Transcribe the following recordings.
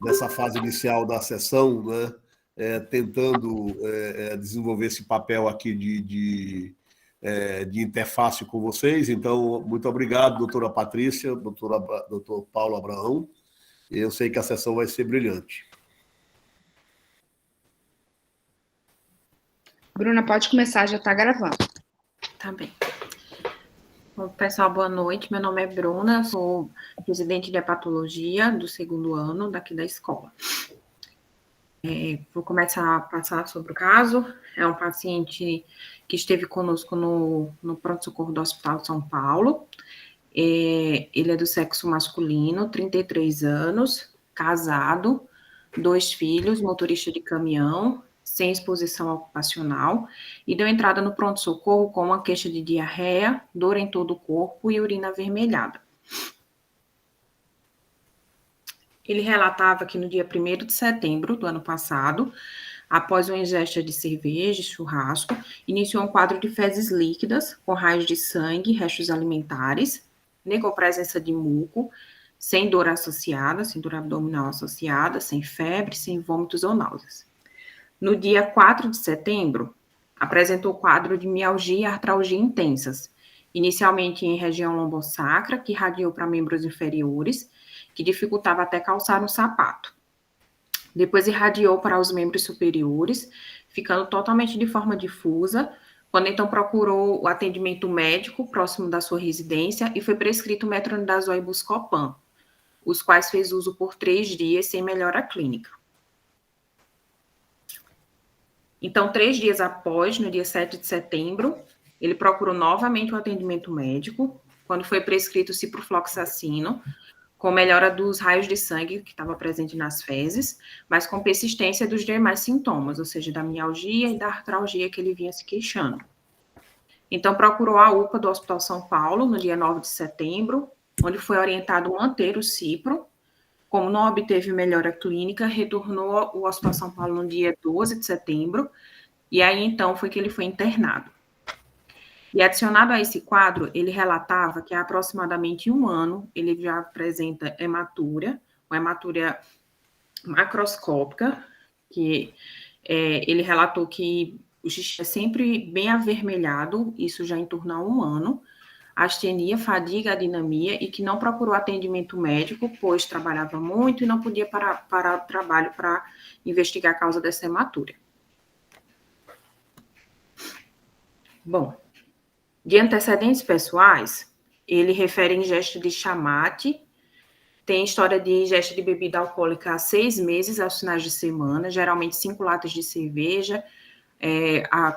nessa fase inicial da sessão, né, tentando desenvolver esse papel aqui de interface com vocês. Então, muito obrigado, doutora Patrícia, doutor Paulo Abraão. Eu sei que a sessão vai ser brilhante. Bruna, pode começar, já está gravando. Tá bem. Bom, pessoal, boa noite. Meu nome é Bruna, sou residente de hepatologia do 2º ano daqui da escola. Vou começar a passar sobre o caso. É um paciente que esteve conosco no pronto-socorro do Hospital São Paulo. Ele é do sexo masculino, 33 anos, casado, 2 filhos, motorista de caminhão, sem exposição ocupacional, e deu entrada no pronto-socorro com uma queixa de diarreia, dor em todo o corpo e urina avermelhada. Ele relatava que no dia 1º de setembro do ano passado, após uma ingesta de cerveja e churrasco, iniciou um quadro de fezes líquidas, com raios de sangue, restos alimentares, negou presença de muco, sem dor associada, sem dor abdominal associada, sem febre, sem vômitos ou náuseas. No dia 4 de setembro, apresentou quadro de mialgia e artralgia intensas, inicialmente em região lombosacra, que irradiou para membros inferiores, que dificultava até calçar um sapato. Depois irradiou para os membros superiores, ficando totalmente de forma difusa, quando então procurou o atendimento médico próximo da sua residência e foi prescrito metronidazol e buscopan, os quais fez uso por 3 dias sem melhora clínica. Então, 3 dias após, no dia 7 de setembro, ele procurou novamente o atendimento médico, quando foi prescrito ciprofloxacino, com melhora dos raios de sangue que estava presente nas fezes, mas com persistência dos demais sintomas, ou seja, da mialgia e da artralgia que ele vinha se queixando. Então, procurou a UPA do Hospital São Paulo, no dia 9 de setembro, onde foi orientado a manter o cipro. Como não obteve melhora clínica, retornou ao Hospital São Paulo no dia 12 de setembro, e aí então foi que ele foi internado. E adicionado a esse quadro, ele relatava que há aproximadamente 1 ano ele já apresenta hematúria, uma hematúria macroscópica, que ele relatou que o xixi é sempre bem avermelhado, isso já em torno a 1 ano, astenia, fadiga, adinamia, e que não procurou atendimento médico, pois trabalhava muito e não podia parar o trabalho para investigar a causa dessa hematúria. Bom, de antecedentes pessoais, ele refere ingesta de chamate, tem história de ingesta de bebida alcoólica há 6 meses, aos finais de semana, geralmente 5 latas de cerveja,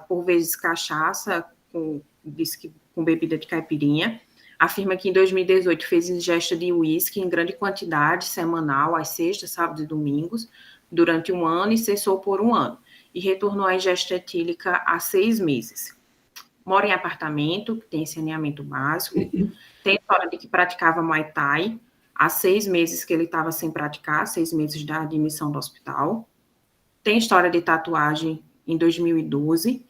por vezes cachaça, com bebida de caipirinha. Afirma que em 2018 fez ingesta de uísque em grande quantidade, semanal, às sextas, sábados e domingos, durante 1 ano e cessou por 1 ano. E retornou à ingesta etílica há 6 meses. Mora em apartamento, tem saneamento básico, tem história de que praticava Muay Thai, há 6 meses que ele estava sem praticar, 6 meses da admissão do hospital. Tem história de tatuagem em 2012,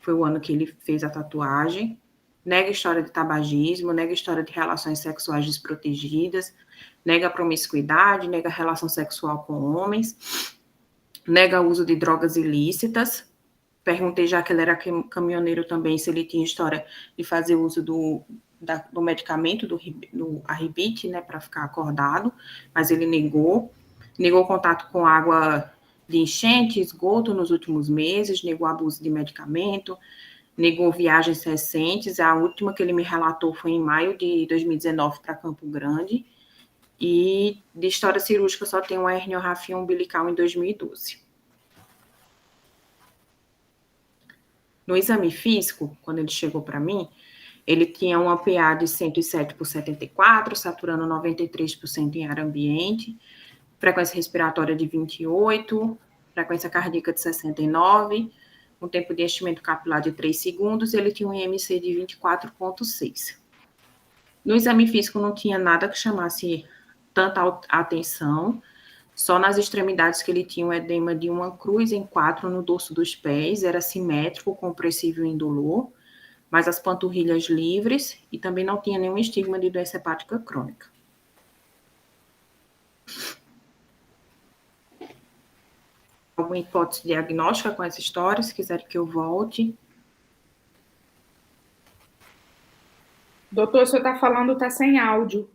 foi o ano que ele fez a tatuagem. Nega história de tabagismo, nega história de relações sexuais desprotegidas, nega promiscuidade, nega relação sexual com homens, nega uso de drogas ilícitas. Perguntei, já que ele era caminhoneiro também, se ele tinha história de fazer uso do medicamento, do Arribit, né, para ficar acordado, mas ele negou. Negou contato com água de enchente, esgoto nos últimos meses, negou abuso de medicamento, negou viagens recentes. A última que ele me relatou foi em maio de 2019 para Campo Grande. E de história cirúrgica só tem uma herniorrafia umbilical em 2012. No exame físico, quando ele chegou para mim, ele tinha uma PA de 107/74, saturando 93% em ar ambiente, frequência respiratória de 28, frequência cardíaca de 69, um tempo de enchimento capilar de 3 segundos, e ele tinha um IMC de 24,6. No exame físico não tinha nada que chamasse tanta atenção, só nas extremidades que ele tinha um edema de uma cruz em 4 no dorso dos pés, era simétrico, compressível e indolor, mas as panturrilhas livres, e também não tinha nenhum estigma de doença hepática crônica. alguma hipótese diagnóstica com essa história, se quiser que eu volte. Doutor, o senhor está falando, está sem áudio.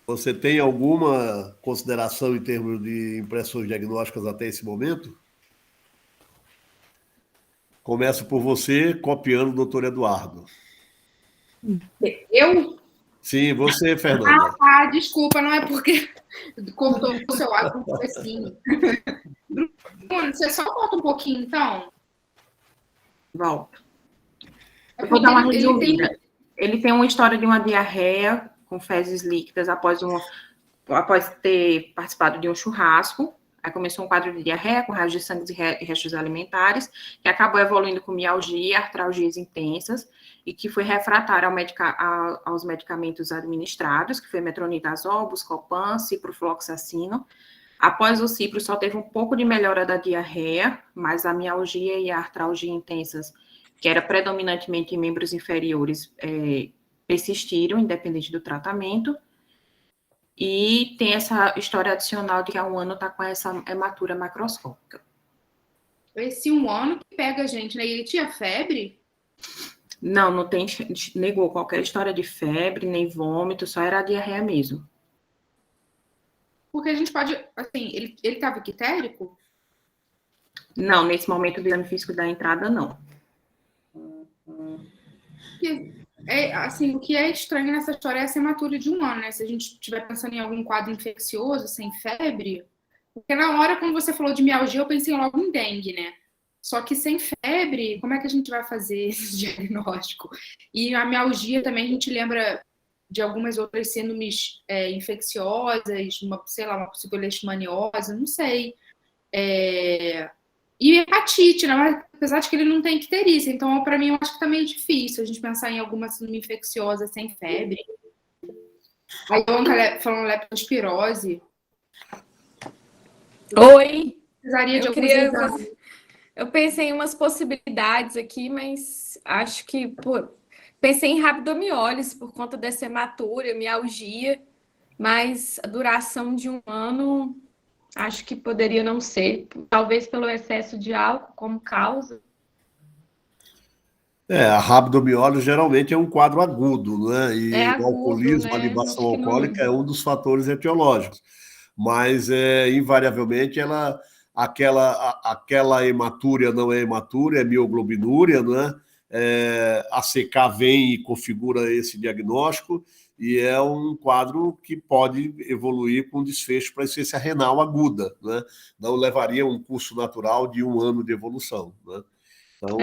Você tem alguma consideração em termos de impressões diagnósticas até esse momento? Começo por você, copiando o doutor Eduardo. Eu? Sim, você, Fernanda. Desculpa, não é porque cortou o seu áudio assim. Bruno, você só volta um pouquinho, então? Volto. É Eu vou dar uma porque resumida. Ele tem uma história de uma diarreia com fezes líquidas após ter participado de um churrasco. Aí começou um quadro de diarreia com raios de sangue e restos alimentares, que acabou evoluindo com mialgia, artralgias intensas, e que foi refratário aos medicamentos administrados, que foi metronidazol, buscopan, ciprofloxacino. Após o cipro, só teve um pouco de melhora da diarreia, mas a mialgia e a artralgia intensas, que era predominantemente em membros inferiores, persistiram, independente do tratamento. E tem essa história adicional de que há um ano está com essa hematura macroscópica. Esse um ano que pega a gente, né? E ele tinha febre? Não tem, negou qualquer história de febre, nem vômito, só era a diarreia mesmo. Porque a gente pode, assim, ele estava ictérico? Não, nesse momento do exame físico da entrada, não. Assim, o que é estranho nessa história é essa hematura de um ano, né? Se a gente estiver pensando em algum quadro infeccioso, sem febre, porque na hora, quando você falou de mialgia, eu pensei logo em dengue, né? Só que sem febre, como é que a gente vai fazer esse diagnóstico? E a mialgia também a gente lembra de algumas outras síndromes infecciosas, uma possível leishmaniose, não sei. E hepatite, né? Mas, apesar de que ele não tem icterícia. Então, para mim, eu acho que tá meio difícil a gente pensar em alguma síndrome infecciosa sem febre. Aí, falando leptospirose. Oi! Precisaria de alguns exames. Eu pensei em umas possibilidades aqui, mas acho que pensei em rabdomiólise por conta dessa hematura, mialgia, mas a duração de um ano acho que poderia não ser, talvez pelo excesso de álcool como causa. A rabdomiólise geralmente é um quadro agudo, né? E É o agudo, alcoolismo, né? a libação Acho que não. alcoólica é um dos fatores etiológicos. Mas, invariavelmente, aquela hematúria não é hematúria, é mioglobinúria, né? A CK vem e configura esse diagnóstico, e é um quadro que pode evoluir com desfecho para insuficiência renal aguda, né? Não levaria um curso natural de um ano de evolução, né? Então,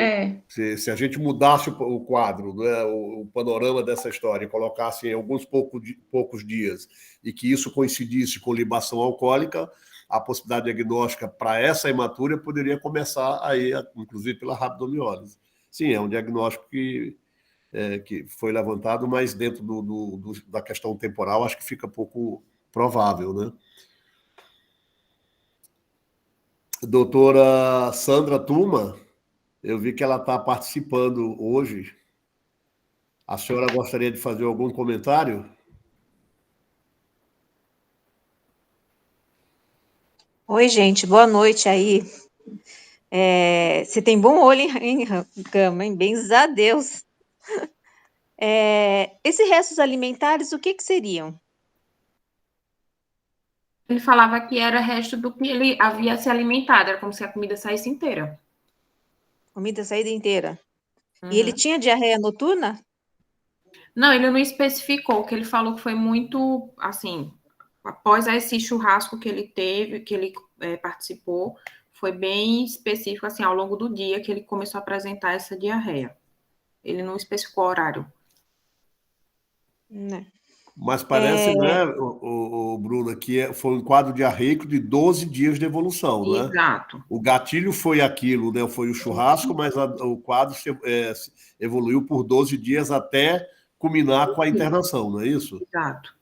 se a gente mudasse o quadro, né, o panorama dessa história, e colocasse em alguns poucos dias, e que isso coincidisse com libação alcoólica, a possibilidade diagnóstica para essa hematúria poderia começar aí, inclusive pela rabdomiólise. Sim, é um diagnóstico que foi levantado, mas dentro da questão temporal, acho que fica pouco provável, né? Doutora Sandra Tuma, eu vi que ela está participando hoje. A senhora gostaria de fazer algum comentário? Oi, gente, boa noite aí. Você tem bom olho em cama, hein? Bens a Deus. Esses restos alimentares, o que seriam? Ele falava que era resto do que ele havia se alimentado, era como se a comida saísse inteira. Comida saída inteira. E ele tinha diarreia noturna? Não, ele não especificou, que ele falou que foi muito, assim, após esse churrasco que ele teve, que ele participou, foi bem específico, assim, ao longo do dia que ele começou a apresentar essa diarreia. Ele não especificou o horário. Não. Mas parece, né, o Bruno, que foi um quadro diarreico de 12 dias de evolução, né? Exato. O gatilho foi aquilo, né? Foi o churrasco, mas o quadro evoluiu por 12 dias até culminar com a internação, não é isso? Exato.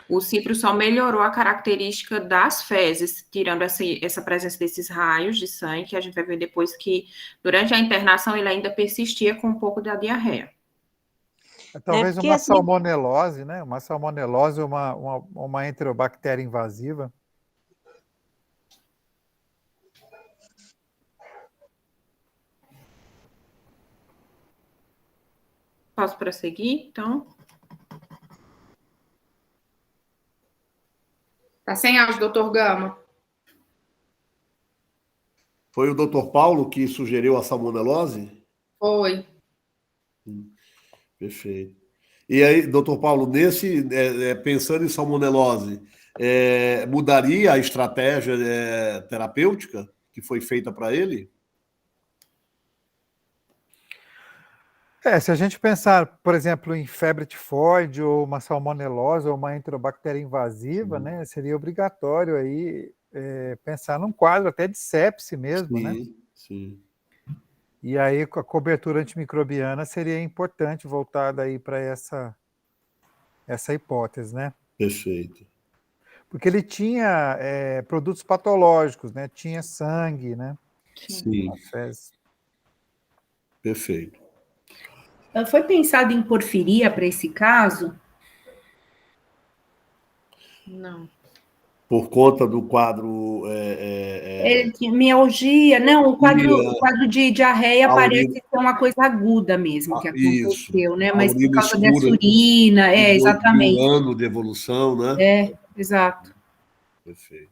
O cipro só melhorou a característica das fezes, tirando essa presença desses raios de sangue, que a gente vai ver depois que, durante a internação, ele ainda persistia com um pouco da diarreia. Talvez uma salmonelose, né? Uma salmonelose ou uma enterobactéria invasiva. Posso prosseguir, então? Tá sem áudio, doutor Gama. Foi o doutor Paulo que sugeriu a salmonelose? Foi. Perfeito. E aí, doutor Paulo, pensando em salmonelose, mudaria a estratégia terapêutica que foi feita para ele? Se a gente pensar, por exemplo, em febre tifoide, ou uma salmonelose, ou uma enterobactéria invasiva, né, seria obrigatório aí pensar num quadro até de sepse mesmo, né? Sim. E aí a cobertura antimicrobiana seria importante voltada aí para essa hipótese, né? Perfeito. Porque ele tinha produtos patológicos, né? Tinha sangue, né? Sim. As fezes. Perfeito. Foi pensado em porfiria para esse caso? Não. Por conta do quadro... Ele tinha mialgia, não, o quadro de diarreia parece ser uma coisa aguda mesmo que aconteceu, né? Mas por causa dessa urina, exatamente. De um ano de evolução, né? Exato. Perfeito.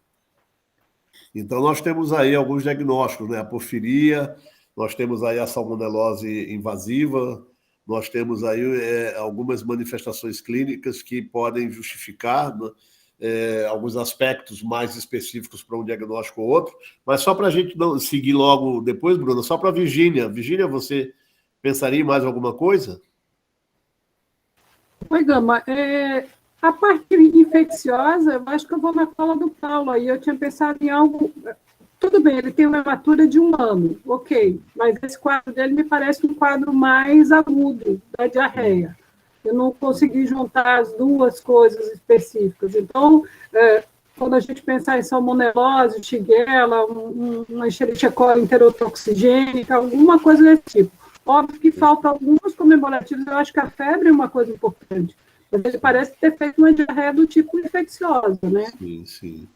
Então, nós temos aí alguns diagnósticos, né? A porfiria, nós temos aí a salmonelose invasiva, nós temos aí algumas manifestações clínicas que podem justificar, né, alguns aspectos mais específicos para um diagnóstico ou outro, mas só para a gente não seguir logo depois, Bruna, só para a Virgínia. Virgínia, você pensaria em mais alguma coisa? Oi, Gama. A parte infecciosa, eu acho que eu vou na fala do Paulo aí. Eu tinha pensado em algo. Tudo bem, ele tem uma hematura de 1 ano, ok, mas esse quadro dele me parece um quadro mais agudo da diarreia. Eu não consegui juntar as duas coisas específicas. Então, quando a gente pensar em salmonelose, shigella, uma Escherichia coli enterotoxigênica, alguma coisa desse tipo. Óbvio que faltam alguns comemorativos, eu acho que a febre é uma coisa importante, mas ele parece ter feito uma diarreia do tipo infecciosa, né? Sim.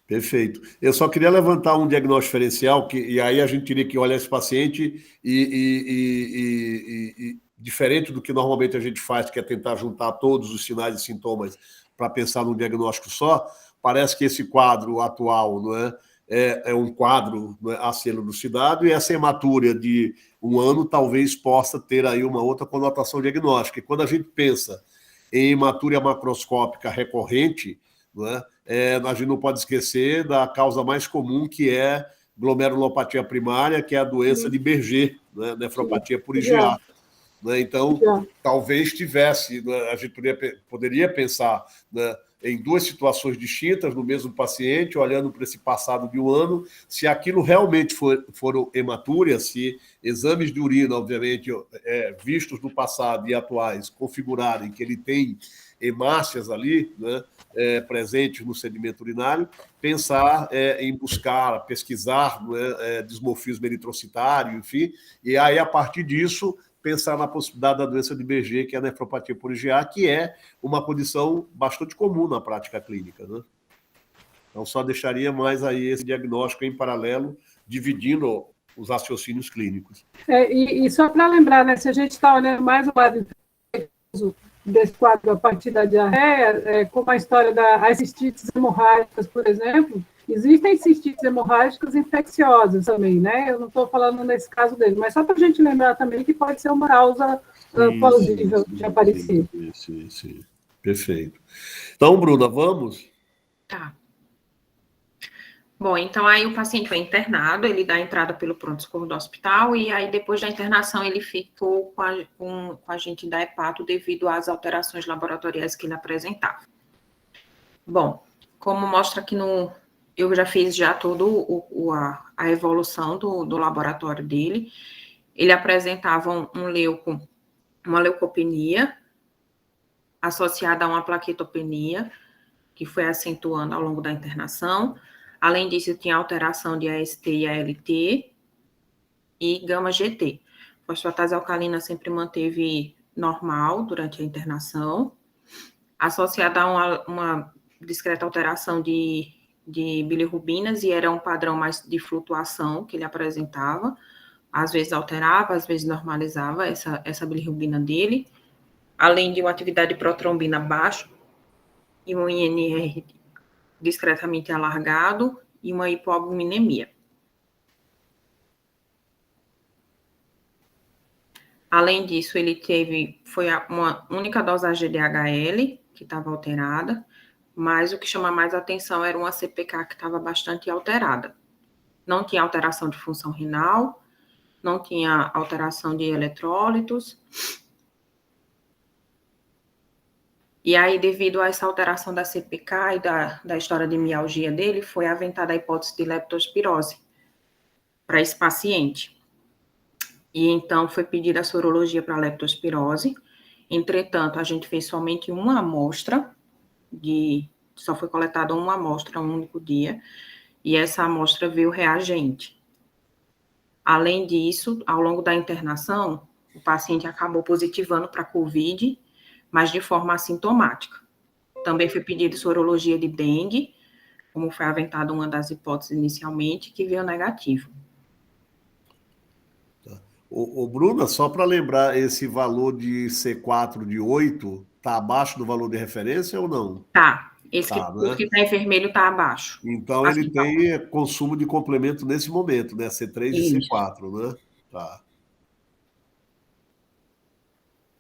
Perfeito. Eu só queria levantar um diagnóstico diferencial, e aí a gente teria que olhar esse paciente e diferente do que normalmente a gente faz, que é tentar juntar todos os sinais e sintomas para pensar num diagnóstico só, parece que esse quadro atual, não é um quadro, não é, a ser elucidado, e essa hematúria de 1 ano talvez possa ter aí uma outra conotação diagnóstica. E quando a gente pensa em hematúria macroscópica recorrente, não é? A gente não pode esquecer da causa mais comum, que é glomerulopatia primária, que é a doença de Berger, né? Nefropatia por IgA. Né? Então, talvez tivesse, né? A gente poderia pensar, né, em 2 situações distintas no mesmo paciente, olhando para esse passado de 1 ano, se aquilo realmente foram hematúrias, se exames de urina, obviamente, vistos no passado e atuais, configurarem que ele tem hemácias ali, né, presentes no sedimento urinário, pensar em buscar, pesquisar, né, dismorfismo eritrocitário, enfim, e aí, a partir disso, pensar na possibilidade da doença de Berger, que é a nefropatia por IgA, que é uma condição bastante comum na prática clínica, né? Então, só deixaria mais aí esse diagnóstico em paralelo, dividindo os raciocínios clínicos. E só para lembrar, né, se a gente está olhando mais o lado desse quadro a partir da diarreia, como a história das cistites hemorrágicas, por exemplo, existem cistites hemorrágicas infecciosas também, né? Eu não estou falando nesse caso dele, mas só para a gente lembrar também que pode ser uma causa plausível de aparecer. Sim. Perfeito. Então, Bruna, vamos? Tá. Bom, então aí o paciente foi internado, ele dá entrada pelo pronto-socorro do hospital, e aí depois da internação ele ficou com a gente da hepato devido às alterações laboratoriais que ele apresentava. Bom, como mostra aqui eu já fiz toda a evolução do laboratório dele. Ele apresentava uma leucopenia associada a uma plaquetopenia, que foi acentuando ao longo da internação. Além disso, tinha alteração de AST e ALT e gama-GT. Fosfatase alcalina sempre manteve normal durante a internação, associada a uma discreta alteração de bilirrubinas, e era um padrão mais de flutuação que ele apresentava, às vezes alterava, às vezes normalizava essa bilirrubina dele, além de uma atividade de protrombina baixa e um INR discretamente alargado e uma hipoalbuminemia. Além disso, ele foi uma única dosagem de DHL, que estava alterada, mas o que chama mais atenção era uma CPK que estava bastante alterada. Não tinha alteração de função renal, não tinha alteração de eletrólitos. E aí, devido a essa alteração da CPK e da história de mialgia dele, foi aventada a hipótese de leptospirose para esse paciente. E então foi pedida a sorologia para leptospirose. Entretanto, a gente fez somente uma amostra, só foi coletada uma amostra um único dia, e essa amostra veio reagente. Além disso, ao longo da internação, o paciente acabou positivando para COVID, mas de forma assintomática. Também foi pedida sorologia de dengue, como foi aventada uma das hipóteses inicialmente, que veio negativo. Ô, Bruna, só para lembrar, esse valor de C4 de 8 está abaixo do valor de referência ou não? Tá. Esse que está em vermelho está abaixo. Então, ele tem consumo de complemento nesse momento, né? C3 e C4, né? Tá.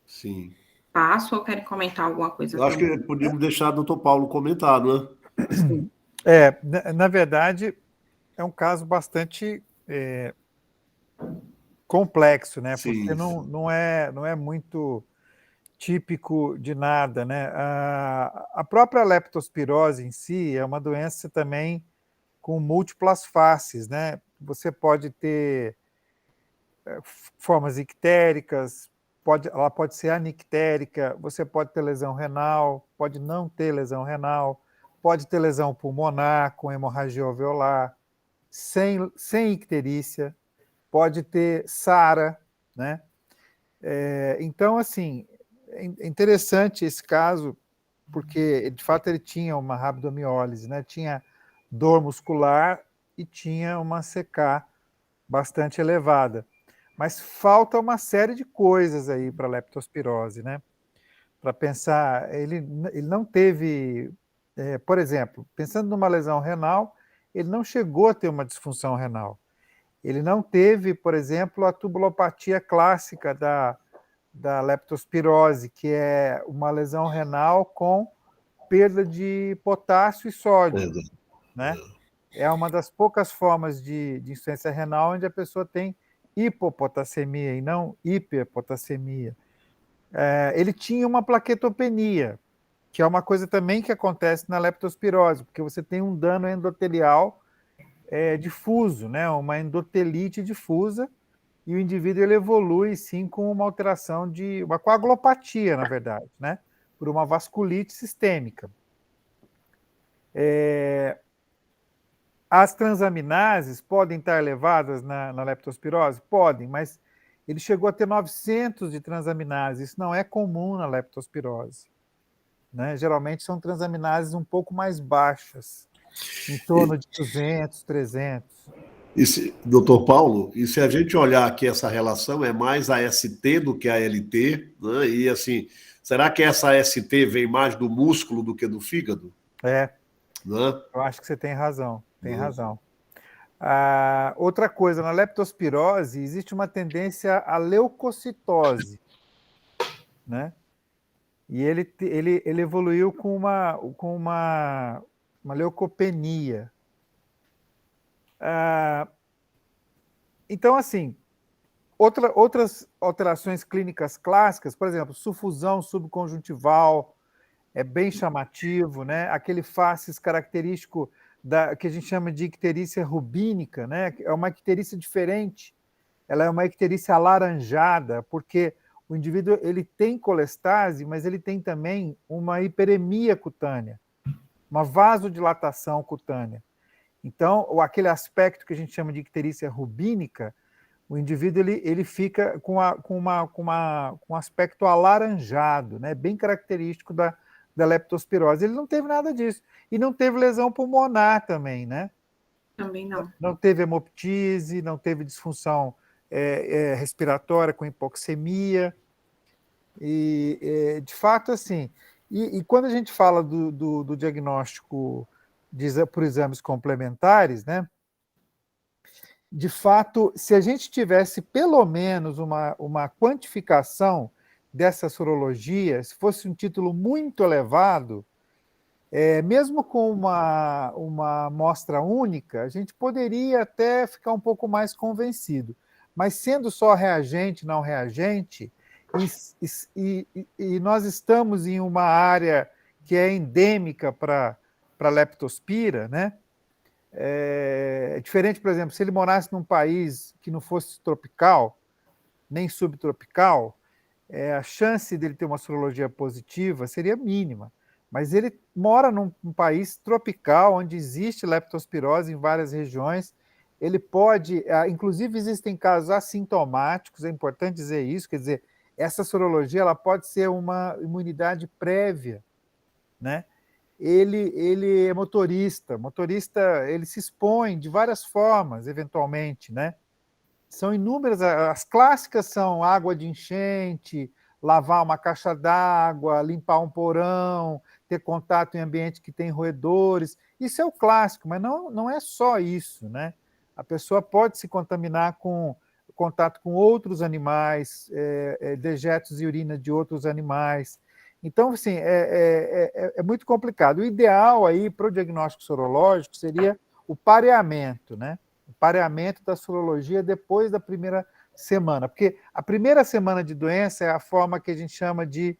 Sim. Passo ou quer comentar alguma coisa? Eu acho que podíamos deixar o doutor Paulo comentar, né? Sim. Na verdade, é um caso bastante complexo, né? Sim, porque não é muito típico de nada, né? A própria leptospirose em si é uma doença também com múltiplas faces, né? Você pode ter formas ictéricas, ela pode ser anictérica, você pode ter lesão renal, pode não ter lesão renal, pode ter lesão pulmonar com hemorragia alveolar, sem icterícia, pode ter SARA, né? Então, assim, é interessante esse caso, porque, de fato, ele tinha uma rabdomiólise, né? Tinha dor muscular e tinha uma CK bastante elevada. Mas falta uma série de coisas aí para a leptospirose, né? Para pensar, ele não teve, por exemplo, pensando numa lesão renal, ele não chegou a ter uma disfunção renal. Ele não teve, por exemplo, a tubulopatia clássica da leptospirose, que é uma lesão renal com perda de potássio e sódio, né? É uma das poucas formas de insuficiência renal onde a pessoa tem hipopotassemia e não hiperpotassemia. Ele tinha uma plaquetopenia, que é uma coisa também que acontece na leptospirose, porque você tem um dano endotelial difuso, né? Uma endotelite difusa, e o indivíduo ele evolui, sim, com uma alteração de uma coagulopatia, na verdade, né? Por uma vasculite sistêmica. As transaminases podem estar elevadas na leptospirose? Podem, mas ele chegou a ter 900 de transaminases. Isso não é comum na leptospirose, né? Geralmente são transaminases um pouco mais baixas, em torno de 200, 300. Doutor Paulo, e se a gente olhar aqui essa relação, é mais a ST do que a LT, né? E assim, será que essa ST vem mais do músculo do que do fígado? Né? Eu acho que você tem razão, razão. Outra coisa, na leptospirose existe uma tendência à leucocitose, né? E ele evoluiu com uma leucopenia. Então, assim, outras alterações clínicas clássicas, por exemplo, sufusão subconjuntival, é bem chamativo, né? Aquele facies característico que a gente chama de icterícia rubínica, né? É uma icterícia diferente, ela é uma icterícia alaranjada, porque o indivíduo ele tem colestase, mas ele tem também uma hiperemia cutânea, uma vasodilatação cutânea. Então, aquele aspecto que a gente chama de icterícia rubínica, o indivíduo ele fica com um aspecto alaranjado, né? Bem característico da leptospirose. Ele não teve nada disso. E não teve lesão pulmonar também, né? Também não. Não teve hemoptise, não teve disfunção respiratória com hipoxemia. E, de fato, assim, e quando a gente fala do diagnóstico por exames complementares, né, de fato, se a gente tivesse pelo menos uma quantificação dessa sorologia, se fosse um título muito elevado, mesmo com uma amostra única, a gente poderia até ficar um pouco mais convencido. Mas sendo só reagente, não reagente, e nós estamos em uma área que é endêmica para leptospira, né? Diferente, por exemplo, se ele morasse num país que não fosse tropical, nem subtropical, a chance dele ter uma sorologia positiva seria mínima. Mas ele mora num país tropical, onde existe leptospirose em várias regiões. Ele pode, inclusive existem casos assintomáticos, é importante dizer isso, quer dizer, essa sorologia ela pode ser uma imunidade prévia, né? Ele é motorista ele se expõe de várias formas, eventualmente, né? São inúmeras, as clássicas são água de enchente, lavar uma caixa d'água, limpar um porão, ter contato em ambiente que tem roedores, isso é o clássico, mas não é só isso, né? A pessoa pode se contaminar com contato com outros animais, dejetos e urina de outros animais. Então, assim, é muito complicado. O ideal aí para o diagnóstico sorológico seria o pareamento, né? O pareamento da sorologia depois da primeira semana, porque a primeira semana de doença é a forma que a gente chama de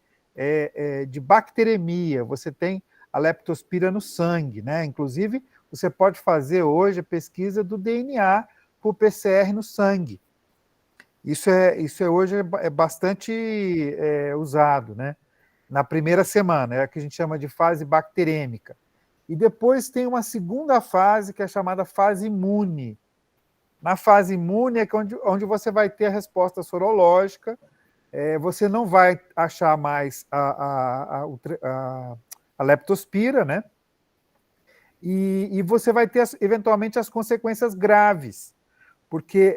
bacteremia. Você tem a leptospira no sangue, né? Inclusive, você pode fazer hoje a pesquisa do DNA por PCR no sangue. Isso hoje é bastante usado, né? Na primeira semana, é a que a gente chama de fase bacterêmica. E depois tem uma segunda fase, que é chamada fase imune. Na fase imune é onde você vai ter a resposta sorológica, você não vai achar mais a leptospira, né? E você vai ter, eventualmente, as consequências graves, porque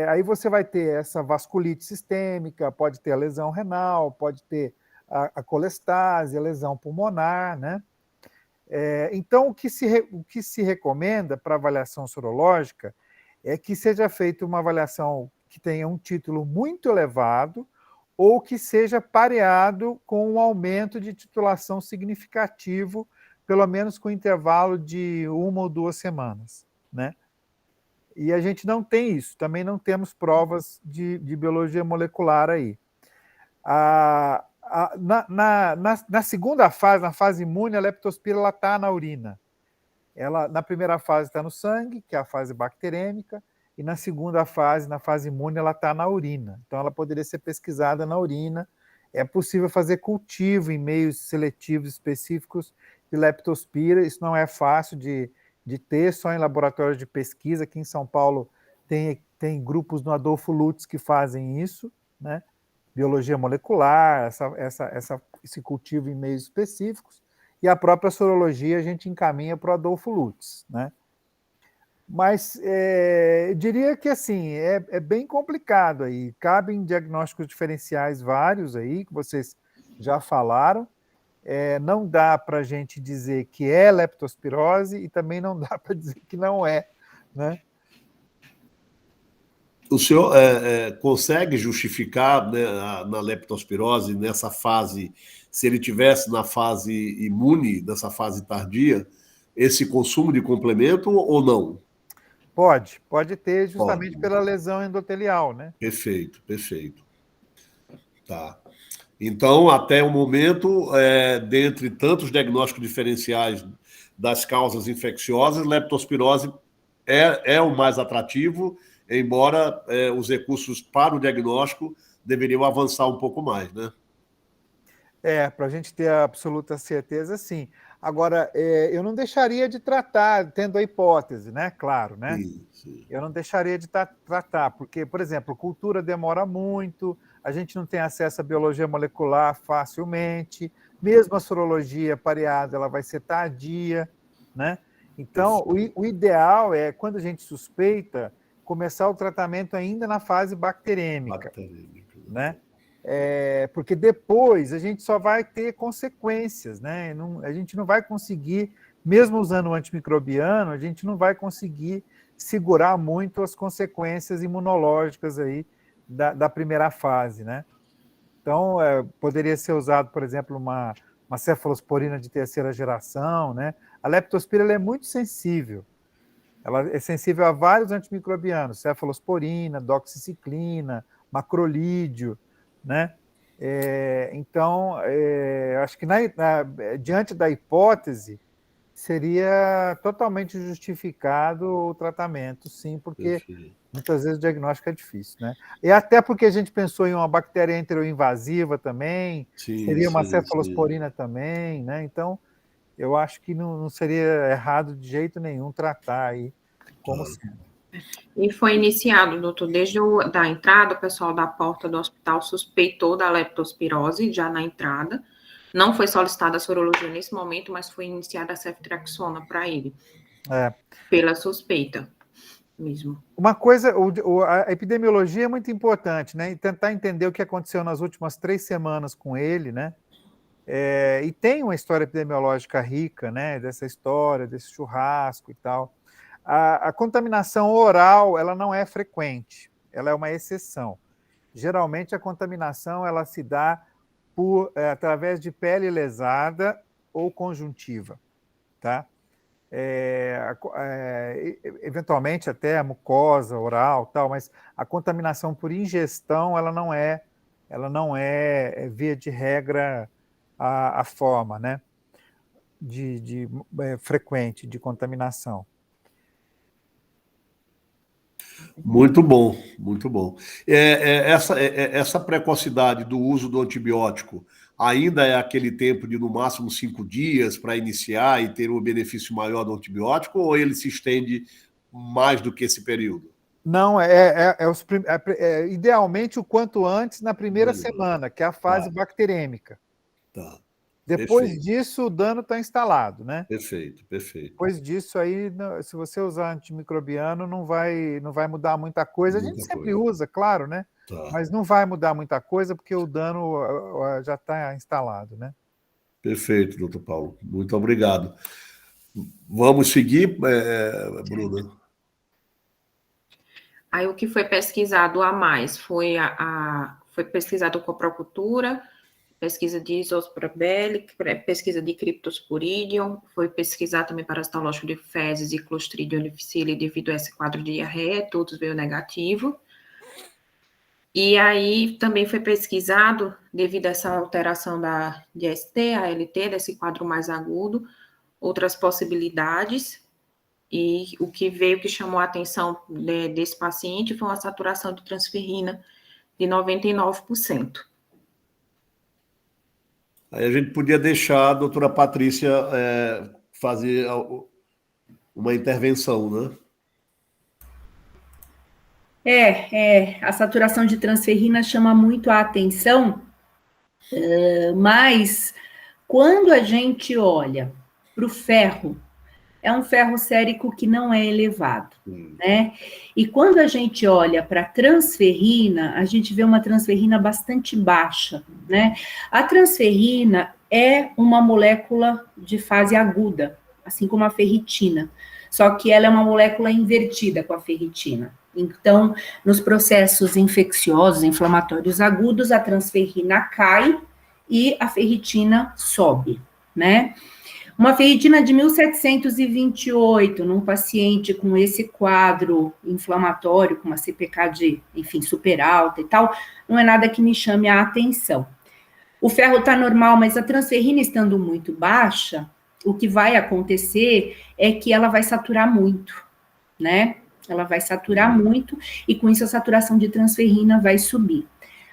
aí você vai ter essa vasculite sistêmica, pode ter a lesão renal, pode ter a colestase, a lesão pulmonar, né? Então, o que se recomenda para avaliação sorológica é que seja feita uma avaliação que tenha um título muito elevado ou que seja pareado com um aumento de titulação significativo, pelo menos com intervalo de 1 ou 2 semanas, né? E a gente não tem isso, também não temos provas de biologia molecular aí. Na segunda fase, na fase imune, a leptospira está na urina. Ela, na primeira fase, está no sangue, que é a fase bacterêmica, e na segunda fase, na fase imune, ela está na urina. Então, ela poderia ser pesquisada na urina. É possível fazer cultivo em meios seletivos específicos de leptospira. Isso não é fácil de ter, só em laboratórios de pesquisa. Aqui em São Paulo tem grupos no Adolfo Lutz que fazem isso, né? Biologia molecular, esse cultivo em meios específicos, e a própria sorologia a gente encaminha para o Adolfo Lutz, né? Mas eu diria que assim, é bem complicado aí, cabem diagnósticos diferenciais vários aí, que vocês já falaram, não dá para a gente dizer que é leptospirose e também não dá para dizer que não é, né? O senhor consegue justificar, né, na leptospirose, nessa fase, se ele tivesse na fase imune, nessa fase tardia, esse consumo de complemento ou não? Pode ter, justamente pela lesão endotelial, né? Perfeito. Tá. Então, até o momento, dentre tantos diagnósticos diferenciais das causas infecciosas, leptospirose é o mais atrativo, embora os recursos para o diagnóstico deveriam avançar um pouco mais, né? Para a gente ter a absoluta certeza, sim. Agora, eu não deixaria de tratar, tendo a hipótese, né? Claro, né? Sim. Eu não deixaria de tratar, porque, por exemplo, cultura demora muito, a gente não tem acesso à biologia molecular facilmente, mesmo a sorologia pareada, ela vai ser tardia, né? Então, o ideal é, quando a gente suspeita, começar o tratamento ainda na fase bacterêmica. Né? Porque depois a gente só vai ter consequências, né? A gente não vai conseguir, mesmo usando o antimicrobiano, a gente não vai conseguir segurar muito as consequências imunológicas aí da primeira fase, né? Então, poderia ser usado, por exemplo, uma cefalosporina de terceira geração, né? A leptospira ela é muito sensível. Ela é sensível a vários antimicrobianos, cefalosporina, doxiciclina, macrolídeo, né? Então, acho que diante da hipótese, seria totalmente justificado o tratamento, sim, porque muitas vezes o diagnóstico é difícil, né? E até porque a gente pensou em uma bactéria enteroinvasiva também, seria uma cefalosporina também, né? Então, eu acho que não seria errado de jeito nenhum tratar aí como sendo. E foi iniciado, doutor, desde a entrada, o pessoal da porta do hospital suspeitou da leptospirose já na entrada. Não foi solicitada a sorologia nesse momento, mas foi iniciada a ceftriaxona para ele. Pela suspeita mesmo. Uma coisa, a epidemiologia é muito importante, né? E tentar entender o que aconteceu nas últimas 3 semanas com ele, né? E tem uma história epidemiológica rica, né? Dessa história, desse churrasco e tal. A contaminação oral, ela não é frequente, ela é uma exceção. Geralmente, a contaminação, ela se dá através de pele lesada ou conjuntiva, tá? Eventualmente até a mucosa oral, tal, mas a contaminação por ingestão, ela não é via de regra a forma, né? Frequente de contaminação. Muito bom, muito bom. Essa precocidade do uso do antibiótico ainda é aquele tempo de, no máximo, 5 dias para iniciar e ter um benefício maior do antibiótico, ou ele se estende mais do que esse período? Não, idealmente o quanto antes na primeira semana, que é a fase bacterêmica. Tá. Depois disso, o dano está instalado, né? Perfeito. Depois disso, aí, se você usar antimicrobiano, não vai mudar muita coisa. A gente sempre usa, claro, né? Tá. Mas não vai mudar muita coisa, porque o dano já está instalado, né? Perfeito, doutor Paulo. Muito obrigado. Vamos seguir, Bruna? Aí o que foi pesquisado a mais foi pesquisado coprocultura, pesquisa de Isospora-Belli, pesquisa de Cryptosporidium, foi pesquisado também parasitológico de fezes e Clostridium difficile devido a esse quadro de diarreia, todos veio negativo. E aí também foi pesquisado, devido a essa alteração de ST, ALT, desse quadro mais agudo, outras possibilidades, e o que veio que chamou a atenção desse paciente foi uma saturação de transferrina de 99%. Aí a gente podia deixar a doutora Patrícia fazer uma intervenção, né? A saturação de transferrina chama muito a atenção, mas quando a gente olha para o ferro, é um ferro sérico que não é elevado, né? E quando a gente olha para a transferrina, a gente vê uma transferrina bastante baixa, né? A transferrina é uma molécula de fase aguda, assim como a ferritina, só que ela é uma molécula invertida com a ferritina. Então, nos processos infecciosos, inflamatórios agudos, a transferrina cai e a ferritina sobe, né? Uma ferritina de 1728, num paciente com esse quadro inflamatório, com uma CPK super alta e tal, não é nada que me chame a atenção. O ferro está normal, mas a transferrina estando muito baixa, o que vai acontecer é que ela vai saturar muito, né? Ela vai saturar muito e com isso a saturação de transferrina vai subir.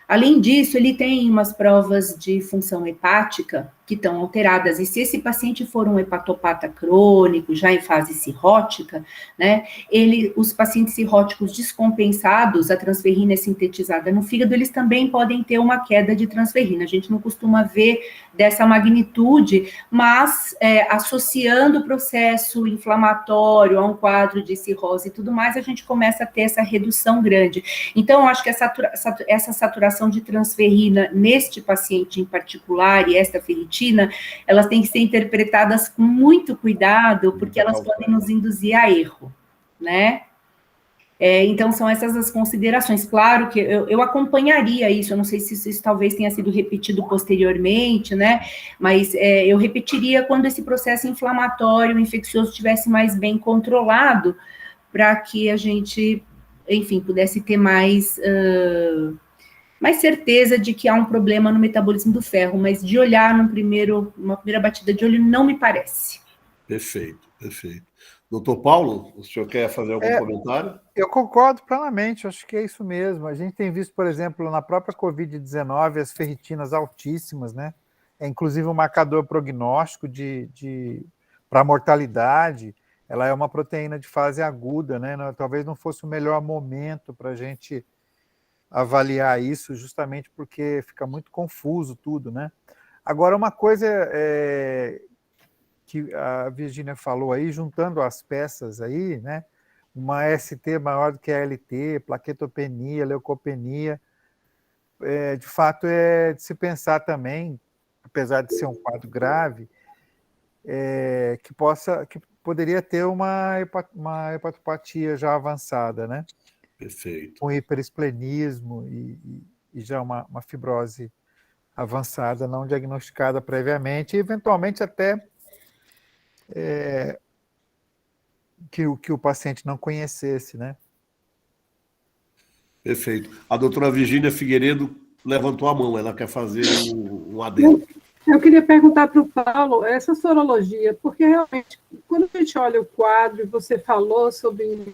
Além disso, ele tem umas provas de função hepática que estão alteradas. E se esse paciente for um hepatopata crônico, já em fase cirrótica, né, os pacientes cirróticos descompensados, a transferrina é sintetizada no fígado, eles também podem ter uma queda de transferrina. A gente não costuma ver dessa magnitude, mas associando o processo inflamatório a um quadro de cirrose e tudo mais, a gente começa a ter essa redução grande. Então, eu acho que essa saturação de transferrina neste paciente em particular, e esta ferritina, elas têm que ser interpretadas com muito cuidado, porque elas podem nos induzir a erro, né? Então, são essas as considerações. Claro que eu acompanharia isso, eu não sei se isso talvez tenha sido repetido posteriormente, né? Mas eu repetiria quando esse processo inflamatório, infeccioso, estivesse mais bem controlado, para que a gente, enfim, pudesse ter mais certeza de que há um problema no metabolismo do ferro, mas de olhar uma primeira batida de olho, não me parece. Perfeito, perfeito. Doutor Paulo, o senhor quer fazer algum comentário? Eu concordo plenamente, acho que é isso mesmo. A gente tem visto, por exemplo, na própria Covid-19, as ferritinas altíssimas, né? É inclusive um marcador prognóstico para a mortalidade. Ela é uma proteína de fase aguda, né? Talvez não fosse o melhor momento para a gente avaliar isso, justamente porque fica muito confuso tudo, né? Agora, uma coisa que a Virgínia falou aí, juntando as peças aí, né? Uma ST maior do que a LT, plaquetopenia, leucopenia, de fato é de se pensar também, apesar de ser um quadro grave, que poderia ter uma hepatopatia já avançada, né? Perfeito. Com hiperesplenismo e já uma fibrose avançada, não diagnosticada previamente, e eventualmente até que o paciente não conhecesse, né? Perfeito. A doutora Virgínia Figueiredo levantou a mão, ela quer fazer um adendo. Eu queria perguntar para o Paulo, essa sorologia, porque realmente, quando a gente olha o quadro, você falou sobre...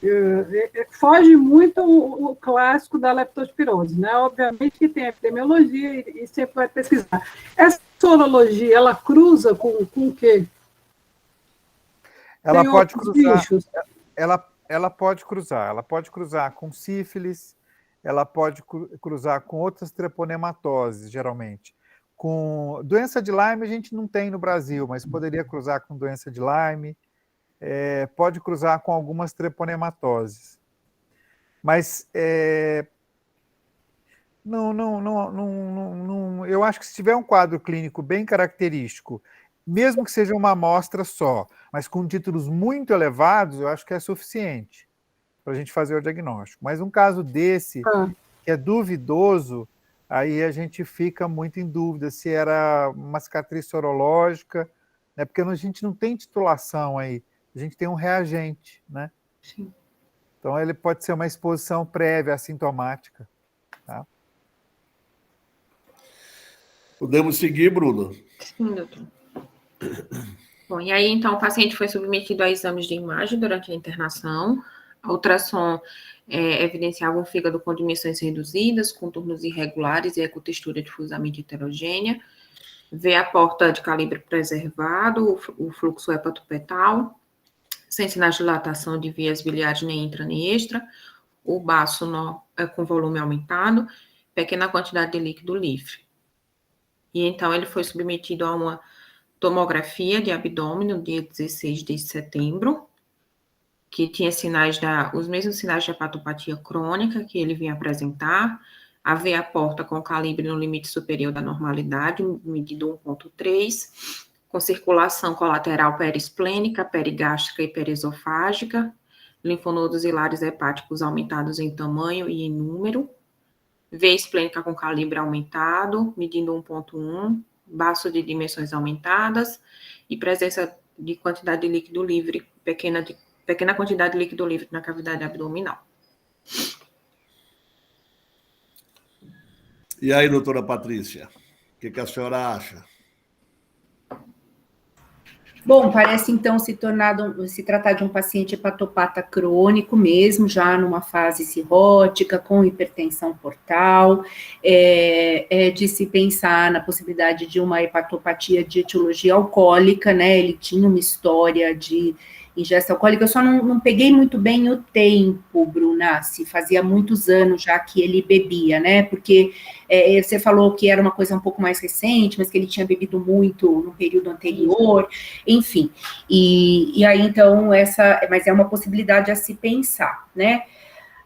foge muito o clássico da leptospirose, né? Obviamente que tem epidemiologia e sempre vai pesquisar. Essa sorologia, ela cruza com o quê? Ela Tem pode outros cruzar. bichos? Ela pode cruzar com sífilis, ela pode cruzar com outras treponematoses, geralmente. Com doença de Lyme, a gente não tem no Brasil, mas poderia cruzar com doença de Lyme, pode cruzar com algumas treponematoses. Mas eu acho que se tiver um quadro clínico bem característico, mesmo que seja uma amostra só, mas com títulos muito elevados, eu acho que é suficiente para a gente fazer o diagnóstico. Mas um caso desse, que é duvidoso, aí a gente fica muito em dúvida se era uma cicatriz sorológica, né? Porque a gente não tem titulação aí, a gente tem um reagente, né? Sim. Então ele pode ser uma exposição prévia assintomática. Tá? Podemos seguir, Bruna? Sim, doutor. Bom, e aí, então, o paciente foi submetido a exames de imagem durante a internação. A ultrassom evidenciava um fígado com dimensões reduzidas, contornos irregulares e ecotextura difusamente heterogênea. Vê a porta de calibre preservado, o fluxo hepatopetal, sem sinais de dilatação de vias biliares nem intra nem extra, o baço com volume aumentado, pequena quantidade de líquido livre. E então ele foi submetido a uma tomografia de abdômen no dia 16 de setembro, que tinha os mesmos sinais de hepatopatia crônica que ele vinha apresentar, a veia porta com calibre no limite superior da normalidade, medido 1,3, com circulação colateral periesplênica, perigástrica e periesofágica, linfonodos hilares hepáticos aumentados em tamanho e em número, veia esplênica com calibre aumentado, medindo 1,1, baço de dimensões aumentadas e presença de quantidade de líquido livre, pequena quantidade de líquido livre na cavidade abdominal. E aí, doutora Patrícia, o que a senhora acha? Bom, parece então se tratar de um paciente hepatopata crônico mesmo, já numa fase cirrótica, com hipertensão portal, de se pensar na possibilidade de uma hepatopatia de etiologia alcoólica, né? Ele tinha uma história de ingesta alcoólica, eu só não peguei muito bem o tempo, Bruna, se fazia muitos anos já que ele bebia, né? Porque você falou que era uma coisa um pouco mais recente, mas que ele tinha bebido muito no período anterior, enfim. E aí, então, mas é uma possibilidade a se pensar, né?